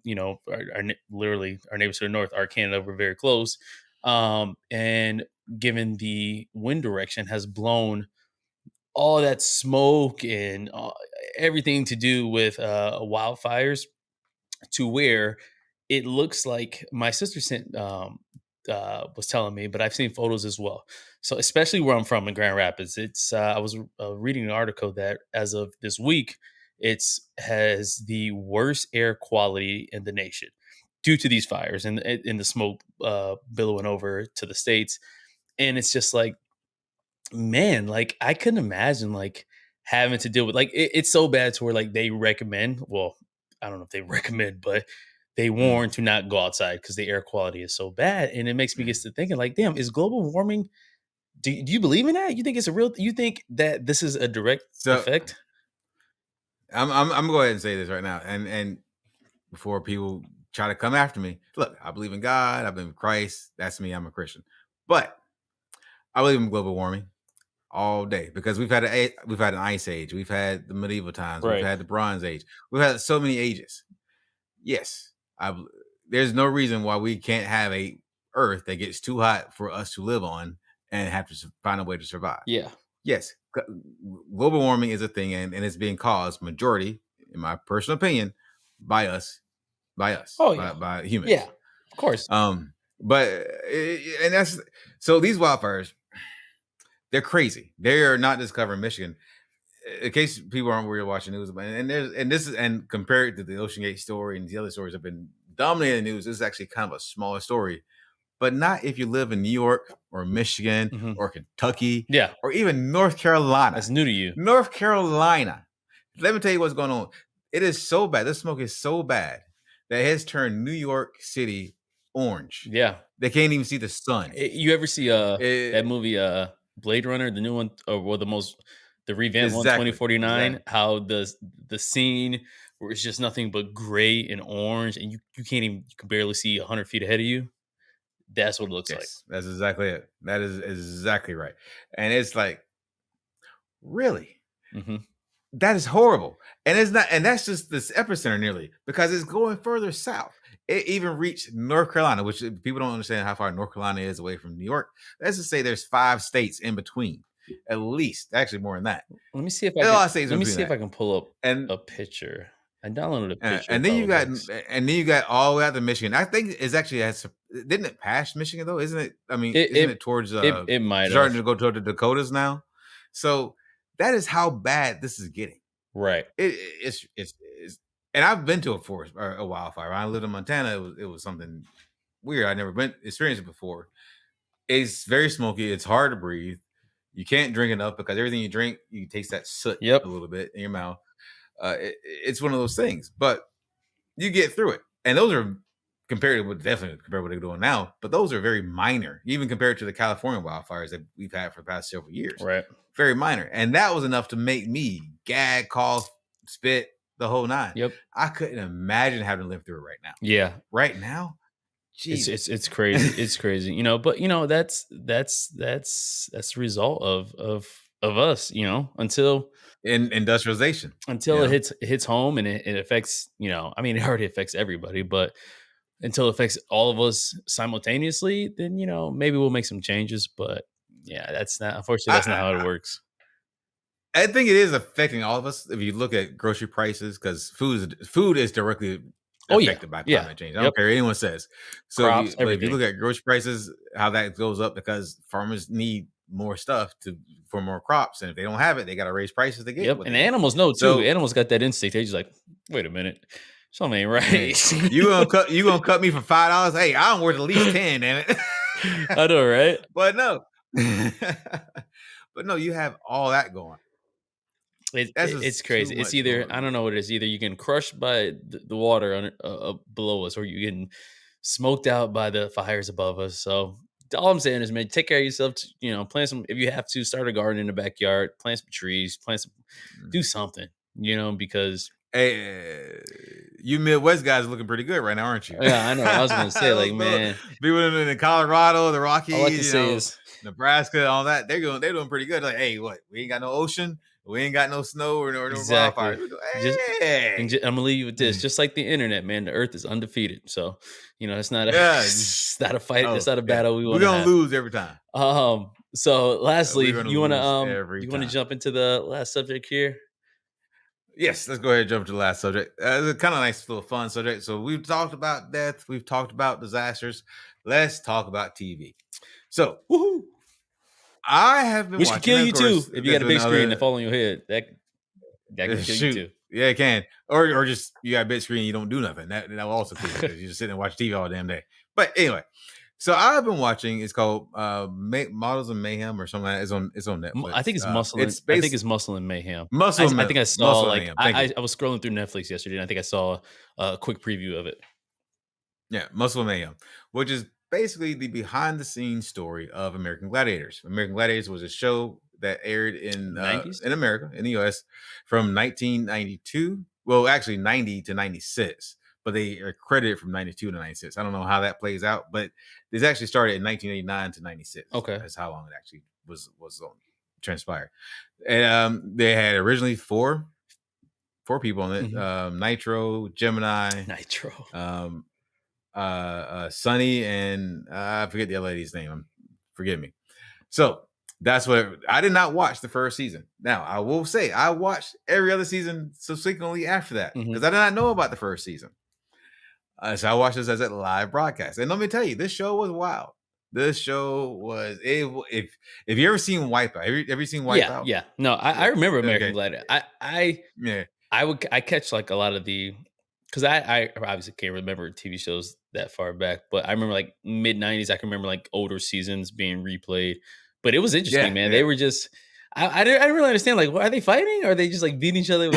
literally our neighbors to the north, our Canada, we're very close. And given the wind direction has blown all that smoke and everything to do with wildfires to where it looks like my sister sent was telling me, but I've seen photos as well. So especially where I'm from in Grand Rapids, it's I was reading an article that as of this week, it's has the worst air quality in the nation due to these fires and in the smoke billowing over to the states. And it's just like, man, like I couldn't imagine like having to deal with like it's so bad to where like they recommend. Well, I don't know if they recommend, but they Mm, warn to not go outside because the air quality is so bad. And it makes me get mm. to thinking, like, damn, is global warming? Do you believe in that? You think it's a real? You think that this is a direct So effect? I'm gonna go ahead and say this right now, and before people try to come after me, look, I believe in God. I believe in Christ. That's me. I'm a Christian, but I believe in global warming all day because we've had an ice age, we've had the medieval times, we've Right. had the Bronze Age, we've had so many ages. Yes, there's no reason why we can't have a Earth that gets too hot for us to live on and have to find a way to survive. Yeah. Yes, global warming is a thing, and it's being caused majority, in my personal opinion, by us, Oh yeah. by Yeah. humans. Of course. But and that's so these wildfires, they're crazy. They are not just covering Michigan. In case people aren't really watching news about it, and this is and compared to the Oceangate story and the other stories have been dominating the news, this is actually kind of a smaller story. but not if you live in New York or Michigan Mhm. or Kentucky Yeah, or even North Carolina. that's new to you. North Carolina. Let me tell you what's going on. It is so bad. This smoke is so bad that it has turned New York City orange. Yeah. They can't even see the sun. You ever see, that It, movie, Blade Runner, the new one, or the revamped one, exactly. 2049? Exactly. How the scene where it's just nothing but gray and orange, and you can't even you can barely see 100 feet ahead of you? That's what it looks like. Yes, that's exactly it. That is exactly right. And it's like, really? Mhm. That is horrible. And it's not, and that's just this epicenter nearly because it's going further south. It even reached North Carolina, which people don't understand how far North Carolina is away from New York. Let's just say there's 5 states in between, at least, actually more than that. Let me see if I There's a can lot of states let in me between see if that. I can pull up And a picture. I downloaded a uh, picture of and then how you it got looks. all the way out to Michigan. I think it's actually didn't it pass Michigan though? Isn't it? I mean, It isn't it it towards it might have. starting to go toward the Dakotas now? So that is how bad this is getting. Right. It's and I've been to a forest or a wildfire. When I lived in Montana, it was something weird. I never been experienced it before. It's very smoky. It's hard to breathe. You can't drink enough because everything you drink, you taste that soot a Yep. little bit in your mouth. It's one of those things, but you get through it. And those are compared to what definitely compared to what they're doing now, but those are very minor, even compared to the California wildfires that we've had for the past several years. Right. Very minor. And that was enough to make me gag, cough, spit, the whole nine. Yep. I couldn't imagine having to live through it right now. Yeah. Right now? It's Jesus. it's it's crazy. It's crazy, but that's the result of us, In industrialization, you until it know? hits home and it affects, I mean, it already affects everybody, but until it affects all of us simultaneously, then maybe we'll make some changes. But yeah, that's not unfortunately that's not how it I, works. I think it is affecting all of us if you look at grocery prices because food is directly Oh yeah, affected by yeah, climate change. I yep, don't care what anyone says. So crops, but if you everything. look at grocery prices, how that goes up because farmers need more stuff for more crops, and if they don't have it, they got to raise prices to get Yep, what and they the need. animals know too. So Animals got that instinct. They just like, wait a minute, something ain't yeah, right. you gonna cut me for $5? Hey, I'm worth at least 10, damn it. I know, right? But no, but no, you have all that going. That's It's just too crazy. It's much either going. I don't know what it is. Either you getting crushed by the water below us, or you getting smoked out by the fires above us. So all I'm saying is, man, take care of yourself. Plant some if you have to. Start a garden in the backyard. Plant some trees. Do something. Because Hey, you Midwest guys are looking pretty good right now, aren't you? yeah, I know. I was gonna say, like, Those man, people in Colorado, the all I can Rockies, say is Nebraska, all that. They're doing pretty good. Like, hey, what? We ain't got no ocean, we ain't got no snow or no wildfires. exactly. We go, Just hey, I'm gonna leave you with this. Just like the internet, man, the Earth is undefeated. So, it's not a yeah, it's not a fight. It's oh not a yeah, battle we we're want to gonna have. lose every time. So We're lastly, gonna lose every you wanna time. jump into the last subject here? Yes, let's go ahead and jump to the last subject. It's a kind of nice little fun subject. So we've talked about death, we've talked about disasters. Let's talk about TV. So Woohoo! I have been Which could watching, kill of you course, too if you got there's a big screen that another fall on your head. That could kill you shoot. too. Yeah, it can. Or just you got a big screen, you don't do nothing. That will also kill you because you just sit and watch TV all damn day. But anyway, so I've been watching. It's called Models of Mayhem or something like that. It's on I think Netflix. it's muscle. It's I think based it's muscle and mayhem. I think I saw Muscle and like Mayhem. Thank you. I was scrolling through Netflix yesterday, and I think I saw a quick preview of it. Yeah, Muscle Mayhem, which is basically the behind the scenes story of American Gladiators. American Gladiators was a show that aired '90s. in America, in the US, from 1992. Well, actually 90 to 96, but they are credited from 92 to 96. I don't know how that plays out, but this actually started in 1989 to 96. Okay. That's how long it actually was on transpired. And they had originally four people on it: Mhm. Nitro, Gemini, Nitro. um, Sunny, and I forget the other lady's name. Forgive me. So that's what I did not watch the first season. Now I will say I watched every other season subsequently after that because Mhm. I did not know about the first season. So I watched this as a live broadcast, and let me tell you, this show was wild. This show was it. If you ever seen Wipeout, have you seen Yeah, Wipeout? yeah. No, I Yeah. remember American Okay. Gladiator. I Yeah. I catch like a lot of the because I obviously can't remember TV shows that far back, but I remember like mid '90s. I can remember like older seasons being replayed, but it was interesting, Yeah, man. They yeah. were just I didn't really understand like, what are they fighting? Or are they just like beating each other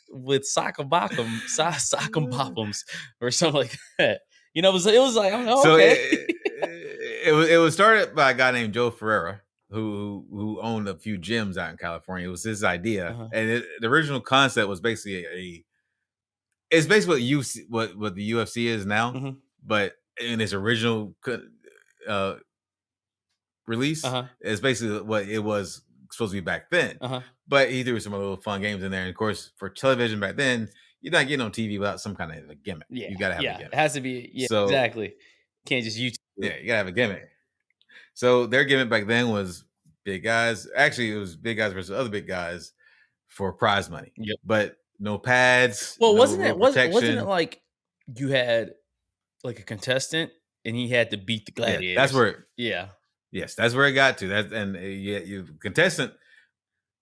with sock 'em bop'ems or something like that? It was like, I'm like, oh, So okay. it was started by a guy named Joe Ferreira who owned a few gyms out in California. It was his idea, Uh-huh. and the original concept was basically it's basically what the UFC is now, Mhm. but in its original uh, release, Uh-huh. it's basically what it was supposed to be back then. Uh-huh. But he threw some little fun games in there, and of course, for television back then, you're not getting on TV without some kind of a gimmick. Yeah, You got to have a yeah. It gimmick. has to be, yeah, So exactly. Can't just YouTube it. yeah, you gotta have a gimmick. So their gimmick back then was big guys. Actually, it was big guys versus other big guys for prize money, Yep. but no pads, Well, no wasn't real it wasn't it protection. like you had like a contestant and he had to beat the Yeah, that's gladiators? where. Yeah. Yes, that's where it got to. That and yeah, you contestant.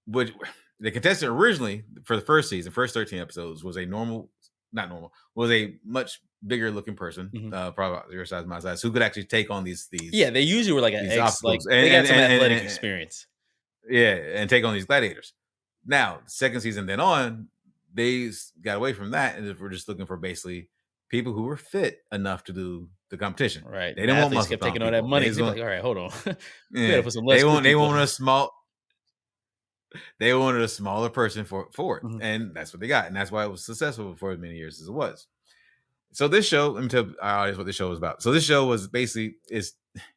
Which the contestant originally for the first season, first 13 episodes, was a normal, not normal, was a much bigger looking person, Mhm. probably about your size, my size, who could actually take on Yeah, they usually were like these obstacles they got some athletic and experience. yeah, and take on these gladiators. Now, second season then on, got away from that and we're just looking for basically people who were fit enough to do the competition. Right, They and the didn't want athletes muscle kept bound taking all that people. They money, just so they be want, like, "Alright, hold on. We gotta yeah, put some less fit they people." wanted a small, they wanted a smaller person for it, Mhm. and that's what they got, and that's why it was successful for as many years as it was. So this show, let me tell our audience what this show was about. So this show was basically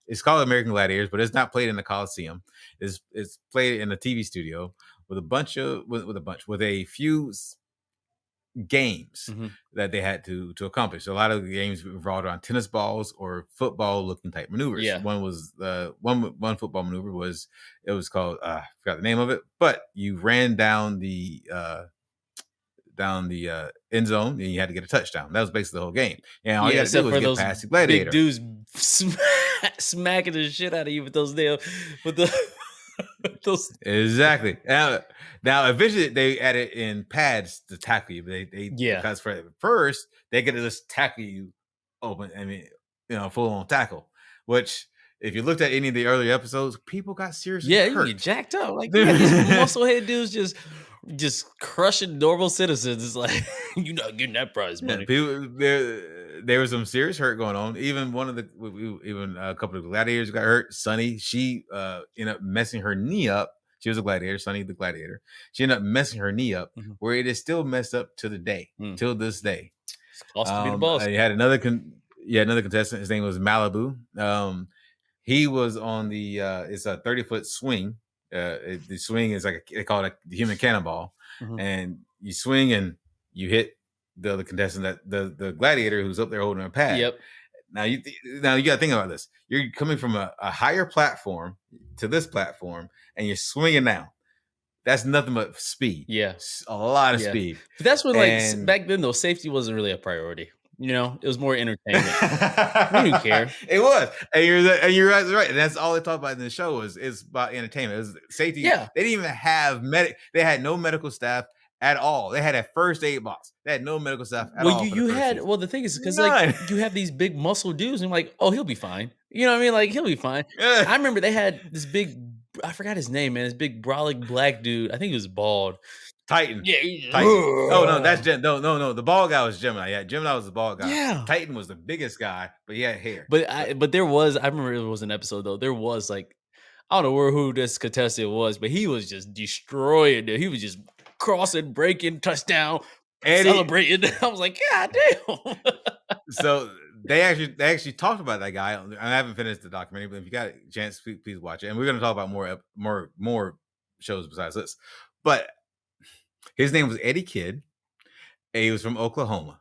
it's called American Gladiators, but it's not played in the Coliseum. It's played in a TV studio with with a few games Mhm. that they had to accomplish. A lot of the games revolved around tennis balls or football looking type maneuvers. Yeah. One was one football maneuver was it was called I forgot the name of it, but you ran down the end zone and you had to get a touchdown. That was basically the whole game. And all you Yeah, had to do except was for get those past the big gladiator. dudes smacking the shit out of you with those damn with the those. Exactly. Now eventually they added in pads to tackle you. They Yeah. because for first they could just tackle you open. I mean, full on tackle. Which if you looked at any of the earlier episodes, people got seriously Yeah, you get hurt. jacked up. Like, yeah, these musclehead dudes just crushing normal citizens. It's like, you're not getting that prize Yeah, money. people there was some serious hurt going on. Even one of the even a couple of gladiators got hurt. Sunny, she ended up messing her knee up. She was a gladiator, Sunny the gladiator. She ended up messing her knee up, Mhm. where it is still messed up to the day, Mm. till this day. It's cost to be the boss. You had another contestant. His name was Malibu. He was on it's a 30-foot swing. The swing is like they call it the human cannonball, Mhm. and you swing and you hit the other contestant that the gladiator who's up there holding a pad. Yep. Now you got to think about this. You're coming from a higher platform to this platform, and you're swinging down. That's nothing but speed. Yeah. A lot of Yeah. speed, But that's when, like, and back then, though, safety wasn't really a priority. It was more entertainment. We didn't care. it was, and you're right. And that's all they talk about in the show is about entertainment. It was safety. Yeah. They didn't even have medic. They had no medical staff at all. They had a first aid box. They had no medical staff at Well, all for the first season. the thing is, because like, None. you have these big muscle dudes, and like, "Oh, he'll be fine." You know what I mean? Like, he'll be fine. I remember they had this big I forgot his name, man, this big brolic black dude. I think he was bald. Titan. Yeah, Titan. Oh no, that's no. The bald guy was Gemini. Yeah, Gemini was the bald guy. yeah. Titan was the biggest guy, but he had hair. But I remember it was an episode though. There was like I don't know who this contestant was, but he was just destroying it. He was just crossing, breaking, touchdown, Eddie. celebrating. I was like, God damn. So they actually talked about that guy. I haven't finished the documentary, but if you got a chance, please watch it. And we're going to talk about more shows besides this. But his name was Eddie Kidd, and he was from Oklahoma.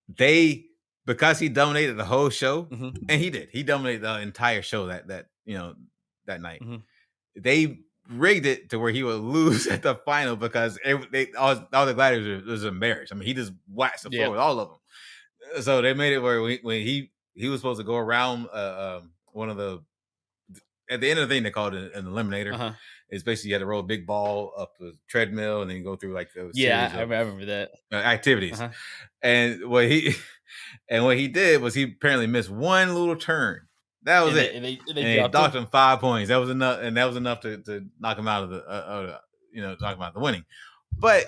They because he dominated the whole show, Mhm, and he did. He dominated the entire show that night. mhm. They rigged it to where he would lose at the final because all the gladiators was embarrassed. I mean, he just waxed the floor Yep. with all of them. So they made it where when he was supposed to go around one of the at the end of the thing they called it an eliminator, Uh-huh. It's basically you had to roll a big ball up a treadmill and then go through like a Yeah, series I of remember that. activities. Uh-huh. And what he did was he apparently missed one little turn. That was And it, they and it dropped him? docked him 5 points. That was enough, and that was enough to knock him out of the knock him out of the winning. But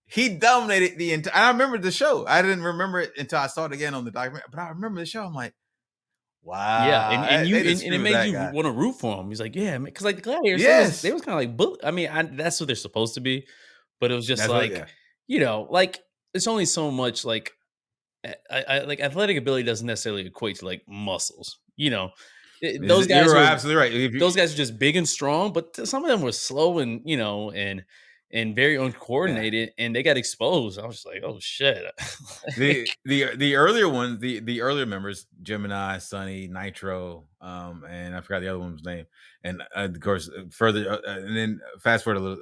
he dominated the entire. I remember the show. I didn't remember it until I saw it again on the documentary, but I remember the show. I'm like, Yeah, wow, and you they just and it screwed made that you guy. wanna root for him. He's like, "Yeah, because like, the Gladiators, they Yes, was kinda like I mean, that's what they're supposed to be, but it was just that's what. like, Yeah, like, it's only so much, like, like, athletic ability doesn't necessarily equate to, like, muscles, those you're guys were absolutely right. If those you, guys are just big and strong, but some of them were slow and, and very yeah. uncoordinated, and they got exposed. I was just like, "Oh, shit." Like The earlier ones, the earlier members, Gemini, Sunny, Nitro, and I forgot the other one's name. And of course, further, and then fast forward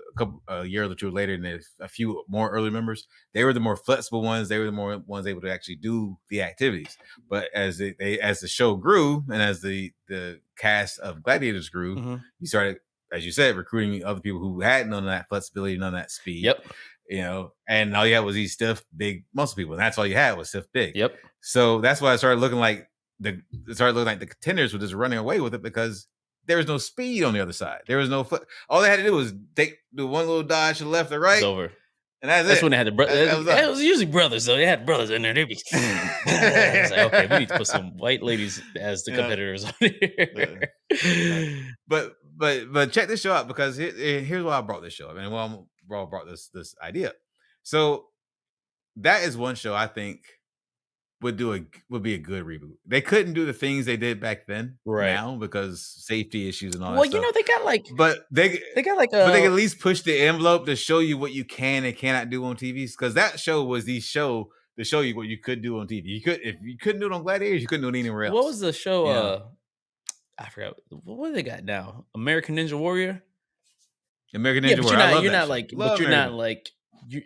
a year or two later, and there's a few more early members. They were the more flexible ones. They were the more ones able to actually do the activities. But as the show grew, and as the cast of Gladiators grew, Mhm. you started, as you said, recruiting other people who had none of that flexibility, none of that speed, Yep. and all you had was these stiff, big muscle people. And that's all you had was stiff, big. Yep. So that's why it started looking like the contenders were just running away with it because there was no speed on the other side. There was no foot. All they had to do was do one little dodge to the left or It's right, over. and that's That's it. when they had the That was done. it was usually brothers, though. They had brothers in there. They'd be it's like, "Okay, we need to put some white ladies as the Yeah. competitors on Uh, uh, here." but check this show out because here's why I brought this show. I mean, I brought this idea. So that is one show I think would be a good reboot. They couldn't do the things they did back then Right. now because safety issues and all that Well, stuff. they got, like But they got, like, but they a can at least push the envelope to show you what you can and cannot do on TVs. Because that show was the show to show you what you could do on TV. You could If you couldn't do it on Gladiators, you couldn't do it anywhere what else. was the show, You know, I forgot. What do they got now? American Ninja Warrior? American Yeah, Ninja but Warrior. I love you're that not show. like but Love you're not American. like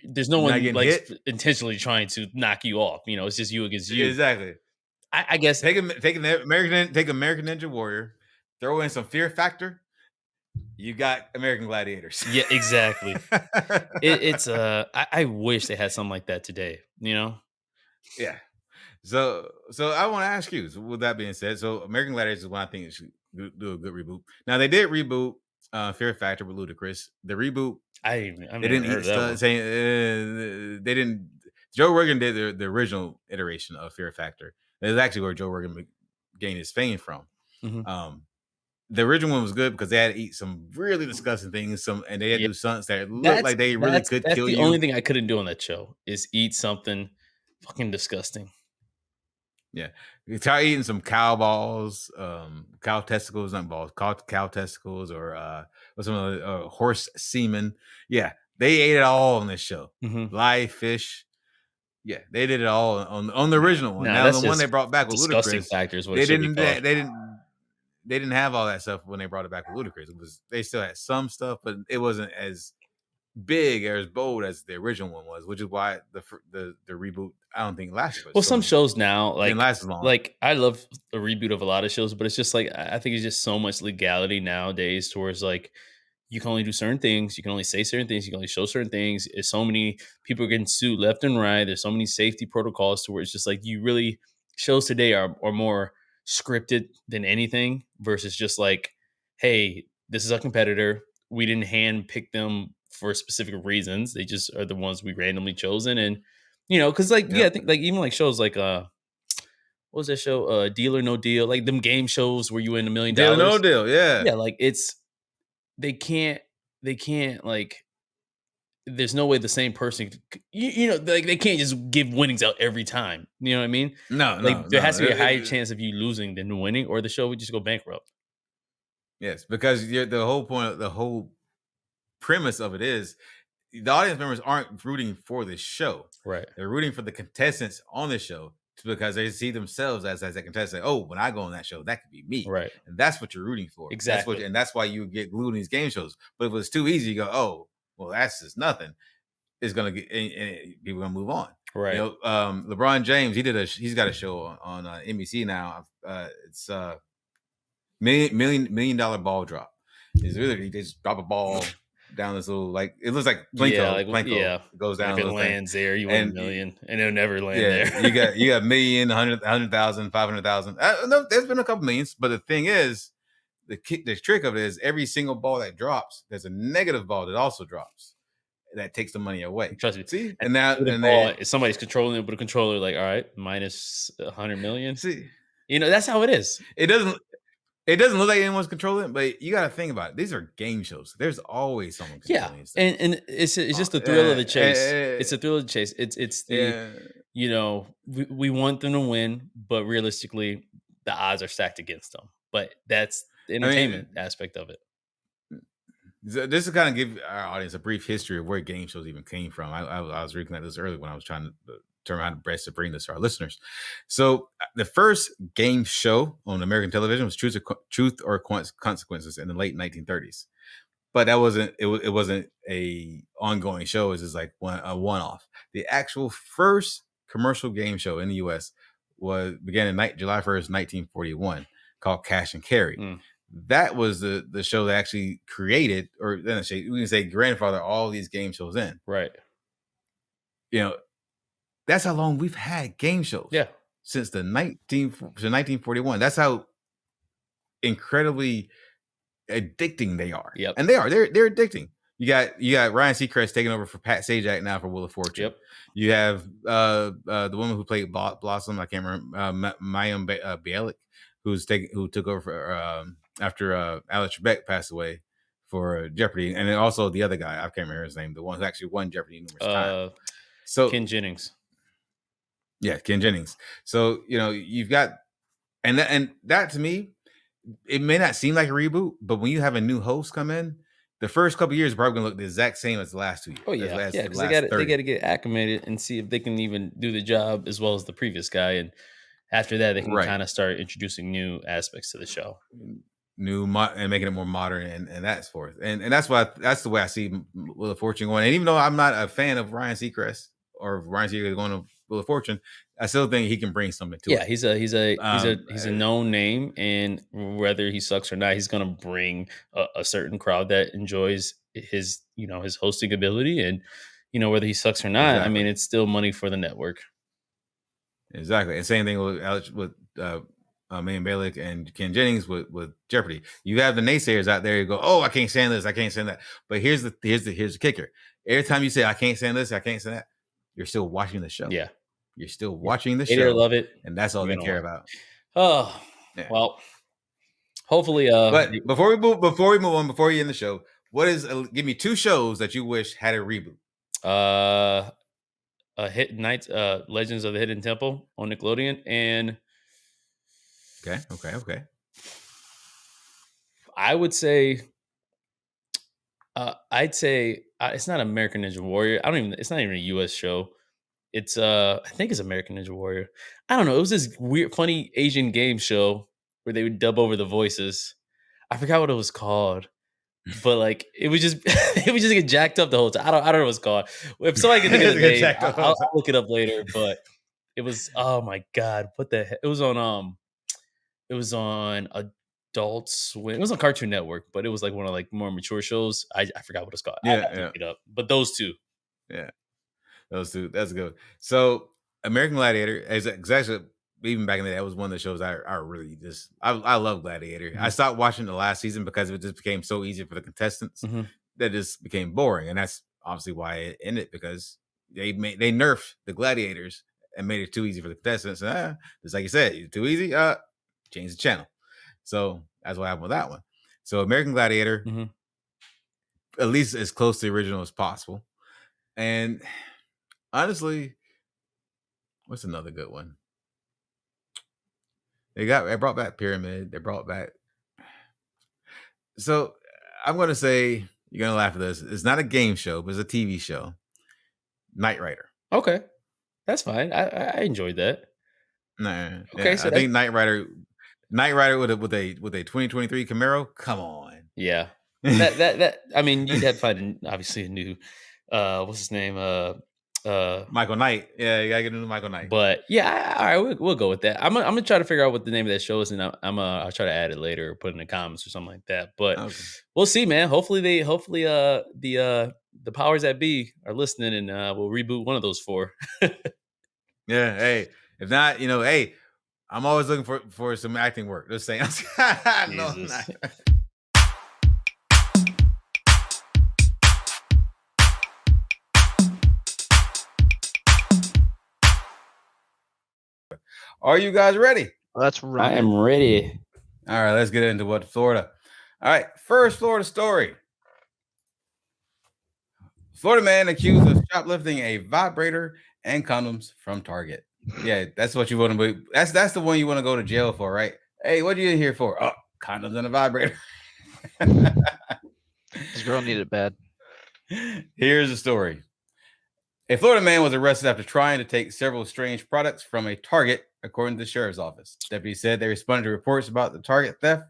there's no You're not one, getting like, hit. intentionally trying to knock you off, it's just you against you. Exactly. I guess Take American Ninja Warrior, throw in some Fear Factor. You got American Gladiators. yeah, exactly. I wish they had something like that today, you know? Yeah. So I want to ask you. So with that being said, so American Gladiators is one I think it should do a good reboot. Now they did reboot Fear Factor with Ludacris. The reboot, I've they never didn't heard eat of that stuff one. saying they didn't. Joe Rogan did the original iteration of Fear Factor. That's actually where Joe Rogan gained his fame from. Mhm. Um, the original one was good because they had to eat some really disgusting things, and they had Yeah. to do stunts that looked like they really could That's kill the you. only thing I couldn't do on that show is eat something fucking disgusting. Yeah, you try eating some cow balls, cow testicles, not balls, cow testicles, or some of the horse semen. Yeah, they ate it all on this show. Mhm. Live fish. Yeah, they did it all on the original one. No, Now the that's one they just brought back with disgusting Ludacris, factor is what it they should be didn't called. they didn't have all that stuff when they brought it back with Ludacris. They still had some stuff, but it wasn't as big or as bold as the original one was, which is why the reboot I don't think lasted but Well, some so shows now, didn't last as long. I love a reboot of a lot of shows, but it's just like I think it's just so much legality nowadays towards like you can only do certain things, you can only say certain things, you can only show certain things. There's so many people are getting sued left and right. There's so many safety protocols to where it's just like you really shows today are more scripted than anything versus just like, hey, this is a competitor. We didn't hand pick them for specific reasons. They just are the ones we randomly chosen. And because like yeah, I Yep. think like even like shows like what was that show? Deal or No Deal, like them game shows where you win $1 million. Deal or no deal. Yeah. Yeah, like they can't they can't like there's no way the same person like they can't just give winnings out every time. You know what I mean? No, Like no, there no. has to be a higher chance of you losing than winning, or the show would just go bankrupt. Yes, because the whole point, the whole premise of it is the audience members aren't rooting for the show. Right. They're rooting for the contestants on the show because they see themselves as a contestant. Oh, when I go on that show, that could be me, Right. and that's what you're rooting for. Exactly. That's why you get glued in these game shows. But if it's too easy, you go, oh, well, that's just nothing. It's gonna get and people gonna move on. Right. LeBron James, he's got a show on NBC now. It's $1 million ball drop, Is really they just drop a ball down this little like it looks like Yeah, Plinko. like Planko yeah. goes And down if a it little thing, lands there, you win a and million, and it'll never land yeah, there. you got million, 100,000, 500,000. No, there's been a couple millions, but the thing is, the trick of it is every single ball that drops, there's a negative ball that also drops that takes the money away. Trust me. See, And and now with a and ball, they if somebody's controlling it with a controller, like, all right, minus 100,000,000. see That's how it is. it doesn't. It doesn't look like anyone's controlling it, but you got to think about it. These are game shows. There's always someone Yeah, controlling these things. and it's just the thrill of the chase. Eh, It's the thrill of the chase. It's the yeah, we want them to win, but realistically, the odds are stacked against them. But that's the I entertainment mean, aspect of it. this to kind of give our audience a brief history of where game shows even came from. I was reading that this earlier when I was trying to turn around best to bring this to our listeners. So the first game show on American television was Truth or Consequences in the late 1930s. But that wasn't it wasn't a ongoing show. It was just like a one off. The actual first commercial game show in the U.S. began in July 1st, 1941, called Cash and Carry. Mm, That was the show that actually created, or then we can say grandfather all these game shows in. right. You know, that's how long we've had game shows Yeah. since the 1941. That's how incredibly addicting they are, Yep. and they're addicting. You got Ryan Seacrest taking over for Pat Sajak now for Wheel of Fortune. Yep. You have the woman who played Blossom. I can't remember Mayim Bialik, who took over for, after Alex Trebek passed away for Jeopardy, and then also the other guy I can't remember his name, the one who actually won Jeopardy numerous times. So Ken Jennings. yeah, Ken Jennings. So you've got and that to me, it may not seem like a reboot, but when you have a new host come in, the first couple years are probably gonna look the exact same as the last 2 years. Oh As yeah, last yeah, the because last they 30. got to get acclimated and see if they can even do the job as well as the previous guy, and after that, they can Right. kind of start introducing new aspects to the show. And making it more modern and that's forth. And that's the way I see Wheel of Fortune going. And even though I'm not a fan of Ryan Seacrest or Ryan Seacrest going to Wheel of Fortune, I still think he can bring something to Yeah, it. he's a known name, and whether he sucks or not, he's gonna bring a certain crowd that enjoys his hosting ability, and whether he sucks or not, I mean, Exactly. it's still money for the network. Exactly. And same thing with Alex with Mayim Bialik and Ken Jennings with Jeopardy. You have the naysayers out there who go, "Oh, I can't stand this, I can't stand that." But here's the kicker. Every time you say I can't stand this, I can't stand that, you're still watching the show. Yeah, You're still yeah. watching the Hate it or show, love it, and that's all you're they gonna care watch. about. Oh, Yeah. well, hopefully, But before we move on, before you end the show, give me 2 shows that you wish had a reboot. uh, a hit night, Legends of the Hidden Temple on Nickelodeon, and Okay. I would say, I'd say it's not American Ninja Warrior. I don't even. It's not even a U.S. show. It's I think it's American Ninja Warrior. I don't know. It was this weird, funny Asian game show where they would dub over the voices. I forgot what it was called, but like it was just it would just get jacked up the whole time. I don't know what it's called. If somebody can think of the Get name, jacked up. I'll look it up later. But it was, oh my god, what the heck? It was on Adult Swim. It was on Cartoon Network, but it was like one of like more mature shows. I forgot what it's called. I have to Yeah, look it up. But those two. yeah. Those two. That's good. So American Gladiator is exactly even back in the day. That was one of the shows I really I love Gladiator. I Mhm. stopped watching the last season because it just became so easy for the contestants Mhm. that just became boring, and that's obviously why it ended because they nerfed the gladiators and made it too easy for the contestants. Just like you said, it's too easy. Change the channel. So that's what happened with that one. So American Gladiator, Mhm. at least as close to the original as possible, and honestly, what's another good one? They brought back Pyramid. They brought back. So I'm gonna say you're gonna laugh at this. It's not a game show, but it's a TV show. Knight Rider. Okay, that's fine. I enjoyed that. Nah, Okay, yeah, so I that's think Knight Rider with a 2023 Camaro. Come on. yeah. That I mean, you'd have to find obviously a new what's his name? Michael Knight. Yeah, you gotta get into Michael Knight. But yeah, all right, we'll go with that. I'm gonna try to figure out what the name of that show is, and I'll try to add it later or put it in the comments or something like that. But Okay. we'll see, man. Hopefully the powers that be are listening, and we'll reboot one of those four. Yeah. Hey, if not, hey, I'm always looking for some acting work. Just saying. No, I'm Jesus. not. Are you guys ready? Let's run I it. am ready. All right, let's get into what Florida. All right, first Florida story. Florida man accused of shoplifting a vibrator and condoms from Target. Yeah, that's what you want to be. That's the one you want to go to jail for, right? Hey, what are you in here for? Oh, condoms and a vibrator. This girl needed it bad. Here's the story. A Florida man was arrested after trying to take several strange products from a Target, according to the sheriff's office. Deputies said they responded to reports about the Target theft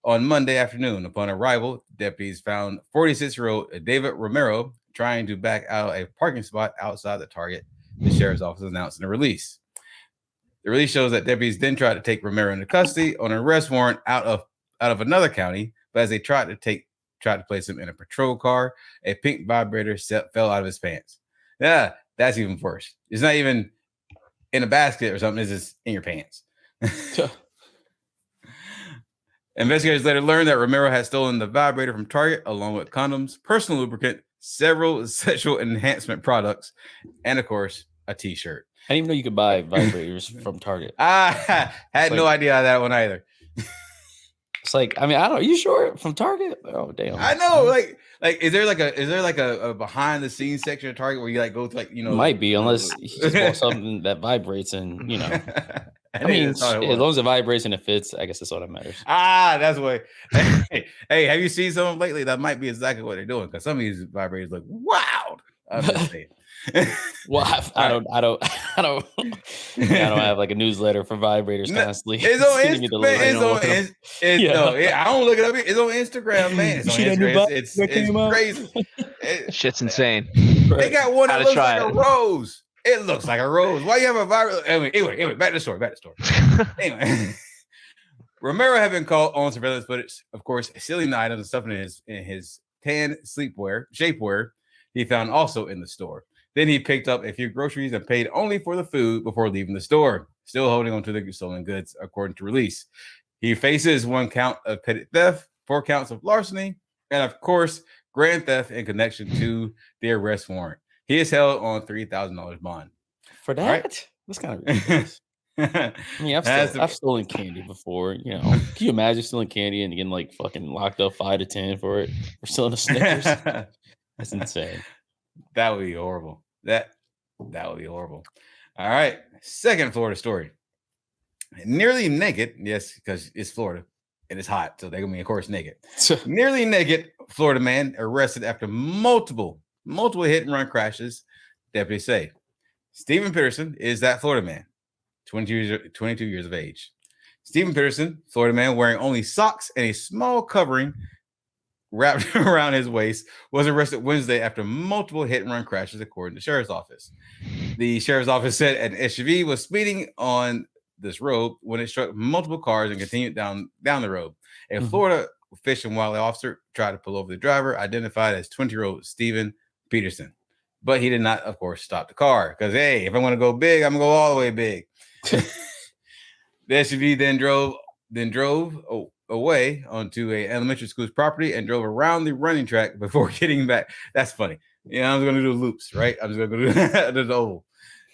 on Monday afternoon. Upon arrival, deputies found 46-year-old David Romero trying to back out a parking spot outside the Target, the sheriff's office announced in a release. The release shows that deputies then tried to take Romero into custody on an arrest warrant out of another county, but as they tried to place him in a patrol car, a pink vibrator fell out of his pants. Yeah, that's even worse. It's not even in a basket or something. It's just in your pants. Investigators later learned that Romero had stolen the vibrator from Target along with condoms, personal lubricant, several sexual enhancement products, and of course, a t-shirt. I didn't even know you could buy vibrators from Target. I had no idea on that one either. It's like, I mean, I don't. Are you sure from Target? Oh, damn. I know, like, is there like a behind the scenes section of Target where you like go to Might be, unless he just bought something that vibrates and I mean, as that's long as it vibrates and it fits, I guess that's all that matters. That's what. Hey, have you seen some like that? Might be exactly what they're doing because some of these vibrators look wild. I'm just saying. Well, I don't have like a newsletter for vibrators constantly. It's on Instagram. I don't look it up. It's on Instagram, man. It's on Instagram. It's crazy. Shit's insane. They got one that looks like a rose. It looks like a rose. Why you have a vibrator? Anyway, back to the story. Anyway. Romero had been caught on surveillance footage, of course, stealing the items and stuff in his tan shapewear he found also in the store. Then he picked up a few groceries and paid only for the food before leaving the store, still holding on to the stolen goods, according to release. He faces 1 count of petty theft, 4 counts of larceny, and of course, grand theft in connection to the arrest warrant. He is held on $3,000 bond. For that? Right? That's kind of ridiculous. I mean, I've stolen candy before. Can you imagine stealing candy and getting like fucking locked up 5 to 10 for it? For stealing a Snickers? That's insane. That would be horrible. That would be horrible. All right. Second Florida story. Nearly naked. Yes, because it's Florida and it's hot. So they're going to be, of course, naked. Nearly naked Florida man arrested after multiple hit and run crashes. Deputies say. Stephen Peterson is that Florida man, 22 years of age. Stephen Peterson, Florida man wearing only socks and a small covering wrapped around his waist, was arrested Wednesday after multiple hit and run crashes, according to the sheriff's office. The sheriff's office said an SUV was speeding on this road when it struck multiple cars and continued down the road. A Florida Fish and Wildlife officer tried to pull over the driver, identified as 20-year-old Stephen Peterson. But he did not, of course, stop the car because, hey, if I'm going to go big, I'm going to go all the way big. The SUV then drove away onto a elementary school's property and drove around the running track before getting back. That's funny. I'm going to do loops, right? I'm just going to do the oval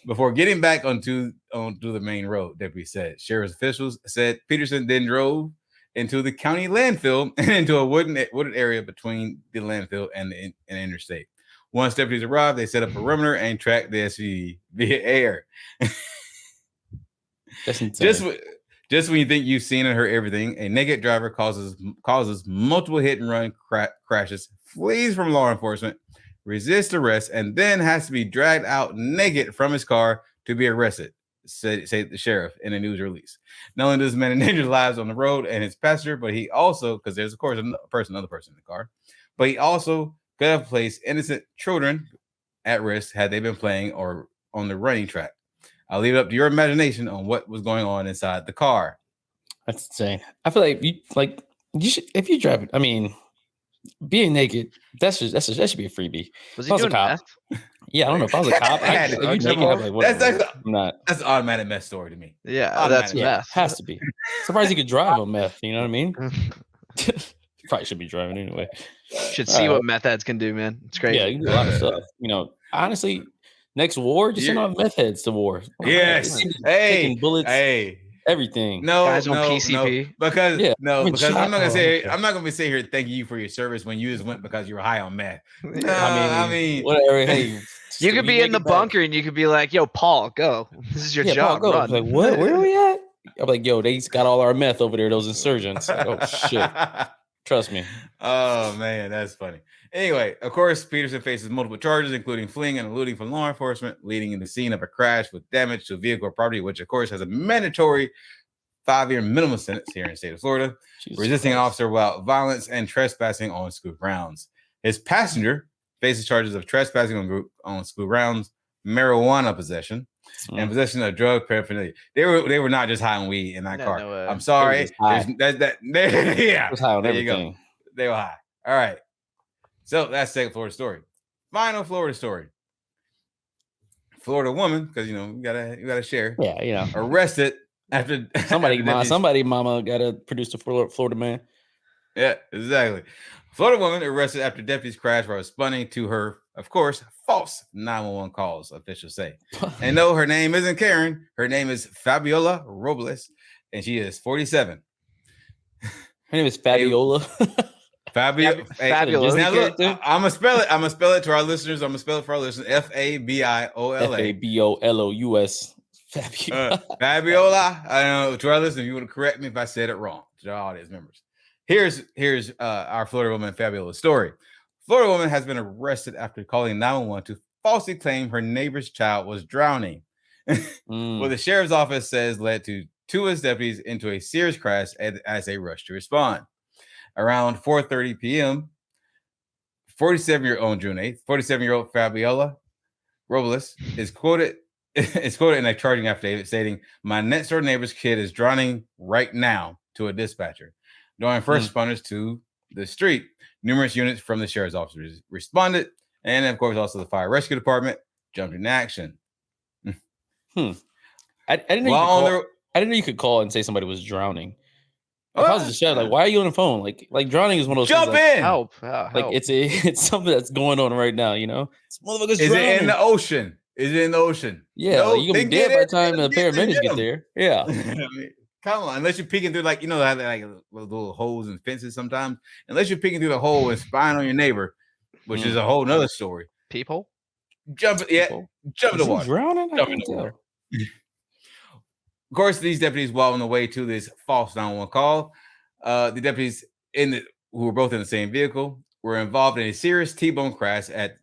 before getting back onto the main road. Deputy said. Sheriff's officials said Peterson then drove into the county landfill and into a wooded area between the landfill and the interstate. Once deputies arrived, they set up a perimeter and tracked the SUV via air. That's insane. Just when you think you've seen and heard everything, a naked driver causes multiple hit and run crashes, flees from law enforcement, resists arrest, and then has to be dragged out naked from his car to be arrested, said the sheriff in a news release. Not only does this man endanger lives on the road and his passenger, but he also, because there's of course another person in the car, but he also could have placed innocent children at risk had they been playing or on the running track. I'll leave it up to your imagination on what was going on inside the car. That's insane. I feel like you should, if you drive it. I mean, being naked, that should be a freebie. Was If I he was a doing cop, meth? yeah, I don't know. If I was a cop, Had if to- you drugs naked, I'm like, involved? whatever. I'm not. That's an automatic mess story to me. Yeah, Automatic. that's Yeah, meth. has to be. Surprised he could drive on meth. You know what I mean? Probably should be driving anyway. Should see what meth heads can do, man. It's crazy. Yeah, you can do a lot of stuff. You know, honestly, next war, just send all the meth heads to war. Yes. Taking bullets. Hey. Everything. No, Guys on no, PCP. no, because Yeah. because I'm not gonna say okay. I'm not gonna be sitting here thanking you for your service when you just went because you were high on meth. No, I I mean, whatever. Hey, You could be in the bunker and you could be like, "Yo, Paul, go. This is your job. Paul, go. Run." Like, what? Where are we at? I'm like, yo, they got all our meth over there. Those insurgents. Like, oh shit. Trust me. Oh man, that's funny. Anyway, of course, Peterson faces multiple charges, including fleeing and eluding from law enforcement, leading in the scene of a crash with damage to vehicle or property, which of course has a mandatory 5-year minimum sentence here in the state of Florida. Jesus Resisting an Christ. officer without violence and trespassing on school grounds. His passenger faces charges of trespassing on school grounds, marijuana possession, and possession of drug paraphernalia. They were not just high on weed in that car. No way. I'm sorry. They Yeah, was high on there you go. everything. They were high. All right. So that's second Florida story. Final Florida story. Florida woman, because you gotta share. Yeah, you know. Arrested after Somebody after mama gotta produce a Florida man. Yeah, exactly. Florida woman arrested after deputies crashed while responding to her, of course, false 911 calls, officials say. And no, her name isn't Karen. Her name is Fabiola Robles, and she is 47. Her name is Fabiola. Fabulous. Now look, I'm gonna spell it. I'm gonna spell it to our listeners. I'm gonna spell it for our listeners. Fabiola. Fabolous. Fabiola. Fabiola. I know to our listeners, you would correct me if I said it wrong. To our audience members. Here's our Florida woman Fabiola's story. Florida woman has been arrested after calling 911 to falsely claim her neighbor's child was drowning. What the sheriff's office says led to two of his deputies into a serious crash as they rushed to respond. Around 4:30 p.m., 47-year-old June 8th, 47-year-old Fabiola Robles is quoted in a charging affidavit stating, "My next door neighbor's kid is drowning right now," to a dispatcher. During first responders to the street, numerous units from the sheriff's office responded, and of course also the fire rescue department jumped into action. I didn't know you could call and say somebody was drowning. If I was the sheriff, like, why are you on the phone? Like drowning is one of those jump things, in. Help. Like it's something that's going on right now. You know, is it in the ocean? Is it in the ocean? Yeah, no, like, you can be dead by the time the paramedics get there. Yeah. I mean, come on, unless you're peeking through, like, you know, like little holes and fences sometimes. Unless you're peeking through the hole and spying on your neighbor, which is a whole nother story. People jump in the water. Drowning? Jump in the water. Of course, these deputies, while on the way to this false 911 call, the deputies who were both in the same vehicle were involved in a serious T-bone crash at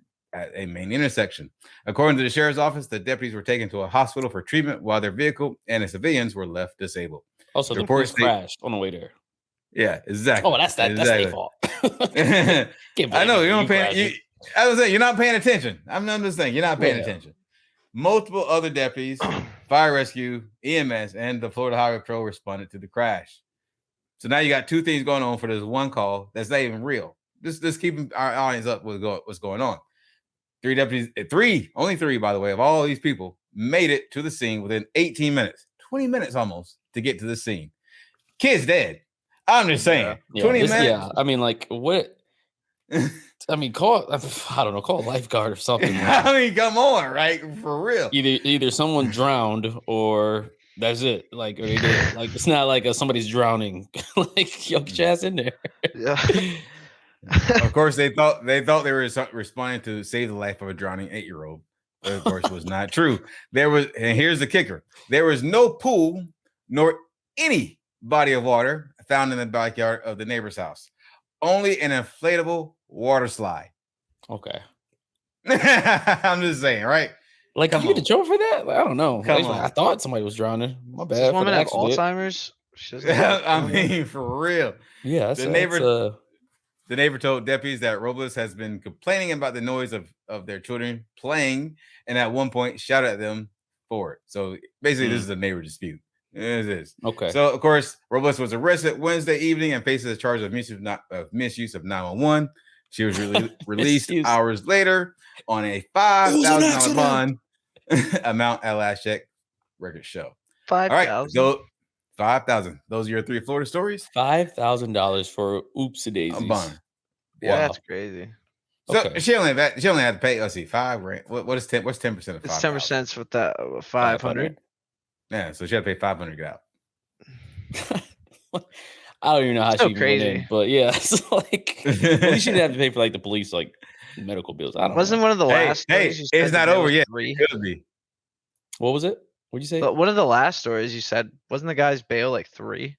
a main intersection. According to the sheriff's office, the deputies were taken to a hospital for treatment while their vehicle and the civilians were left disabled. Also, the police crashed on the way there. Yeah, exactly. Oh, that's their fault. I know you're not paying. I was saying you're not paying attention. I'm just saying you're not paying attention. Multiple other deputies, fire rescue, EMS, and the Florida Highway Patrol responded to the crash. So now you got two things going on for this one call that's not even real. Just keeping our audience up with what's going on. Only three, by the way, of all these people made it to the scene within 18 minutes, 20 minutes almost to get to the scene. Kid's dead. I'm just saying. 20 minutes. Yeah, I mean, like, what? I mean, call a lifeguard or something. I mean, come on, right? For real. Either someone drowned or that's it. Like, or they did. Like, it's not like somebody's drowning. Like, yo, get your ass in there. Yeah. Of course, they thought they were responding to save the life of a drowning 8-year-old. But of course, was not true. And here's the kicker: there was no pool nor any body of water found in the backyard of the neighbor's house. Only an inflatable water slide. Okay. I'm just saying, right? Like, you get a joke for that? Like, I don't know. I thought somebody was drowning. My bad. This woman have Alzheimer's? I mean, for real. Yeah, the neighbor. The neighbor told deputies that Robles has been complaining about the noise of their children playing, and at one point shouted at them for it. So basically, this is a neighbor dispute. It is. Okay. So of course, Robles was arrested Wednesday evening and faces a charge of misuse of 911. She was released hours later on a $5,000 bond amount at last check. Records show. 5,000. All right, so 5,000. Those are your 3 Florida stories. $5,000 for oopsie daisies. A bond. Yeah, Wow. that's crazy. So Okay. she only had to pay. Let's see, $5,000. What is 10? What's 10% of 5,000? It's 10% with that 500. Yeah, so she had to pay $500 to get out. I don't even know how So she even went in, crazy. but yeah, it's like well, you shouldn't have to pay for like the police like medical bills. I don't Wasn't know. one of the last stories you said it's not the bill over was yet. 3? It could be. What was it? What'd you say? But one of the last stories you said wasn't the guy's bail like 3?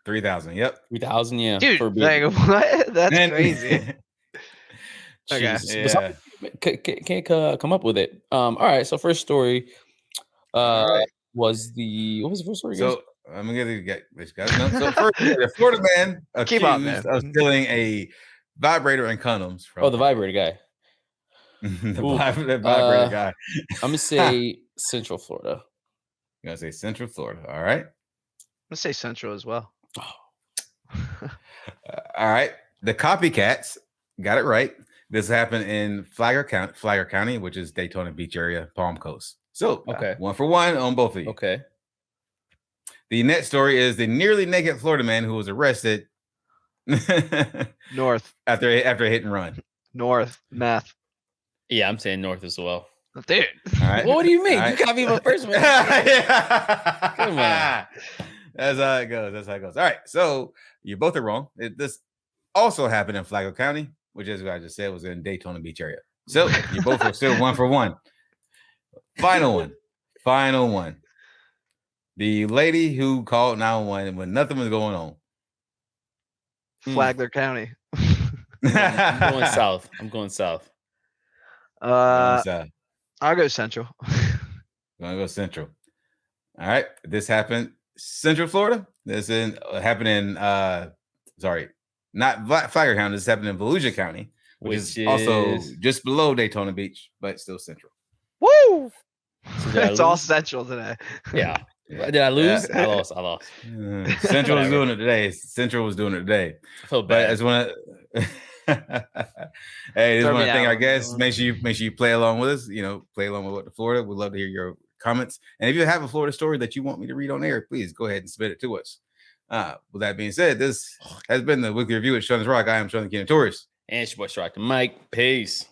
3,000. Yep. 3,000, yeah. Dude, for like what? That's And- crazy. Okay. Jesus. Yeah. But some can't come up with it. All right. So first story All right. was what was the first story? guys? So I'm gonna get this guys. No, so first, the Florida man Keep on, accused man. of stealing a vibrator and condoms from Oh, the vibrator guy. the Ooh, vibrator guy. I'm gonna say Central Florida. I'm gonna say Central Florida. All right. Let's say Central as well. All right. The copycats got it right. This happened in Flagler County, which is Daytona Beach area, Palm Coast. So Okay. 1 for 1 on both of you. Okay. The next story is the nearly naked Florida man who was arrested North. after a hit and run. North. Meth. Yeah, I'm saying North as well. Dude. All right. Well, what do you mean? All You got me my first one. Yeah. Come on. That's how it goes. All right. So you both are wrong. This also happened in Flagler County, which is what I just said was in Daytona Beach area. So you both are still 1 for 1. Final one. The lady who called 911 when nothing was going on. Flagler County. I'm going south. I'll go Central. Gonna go Central. All right. This happened Central Florida. This happened in not Flagler County. This happened in Volusia County, which is also just below Daytona Beach, but still Central. Woo! So It's all Central today. Yeah. Did I lose? I lost. Central was doing it today. I feel But bad. it's one of hey, this Throw one me thing, out. I guess. Make sure you play along with us. Play along with what the Florida. We'd love to hear your comments. And if you have a Florida story that you want me to read on air, please go ahead and submit it to us. With that being said, this has been the weekly review at Sean's Rock. I am Sean the King of Tourists. And it's your boy Shark the Mike. Peace.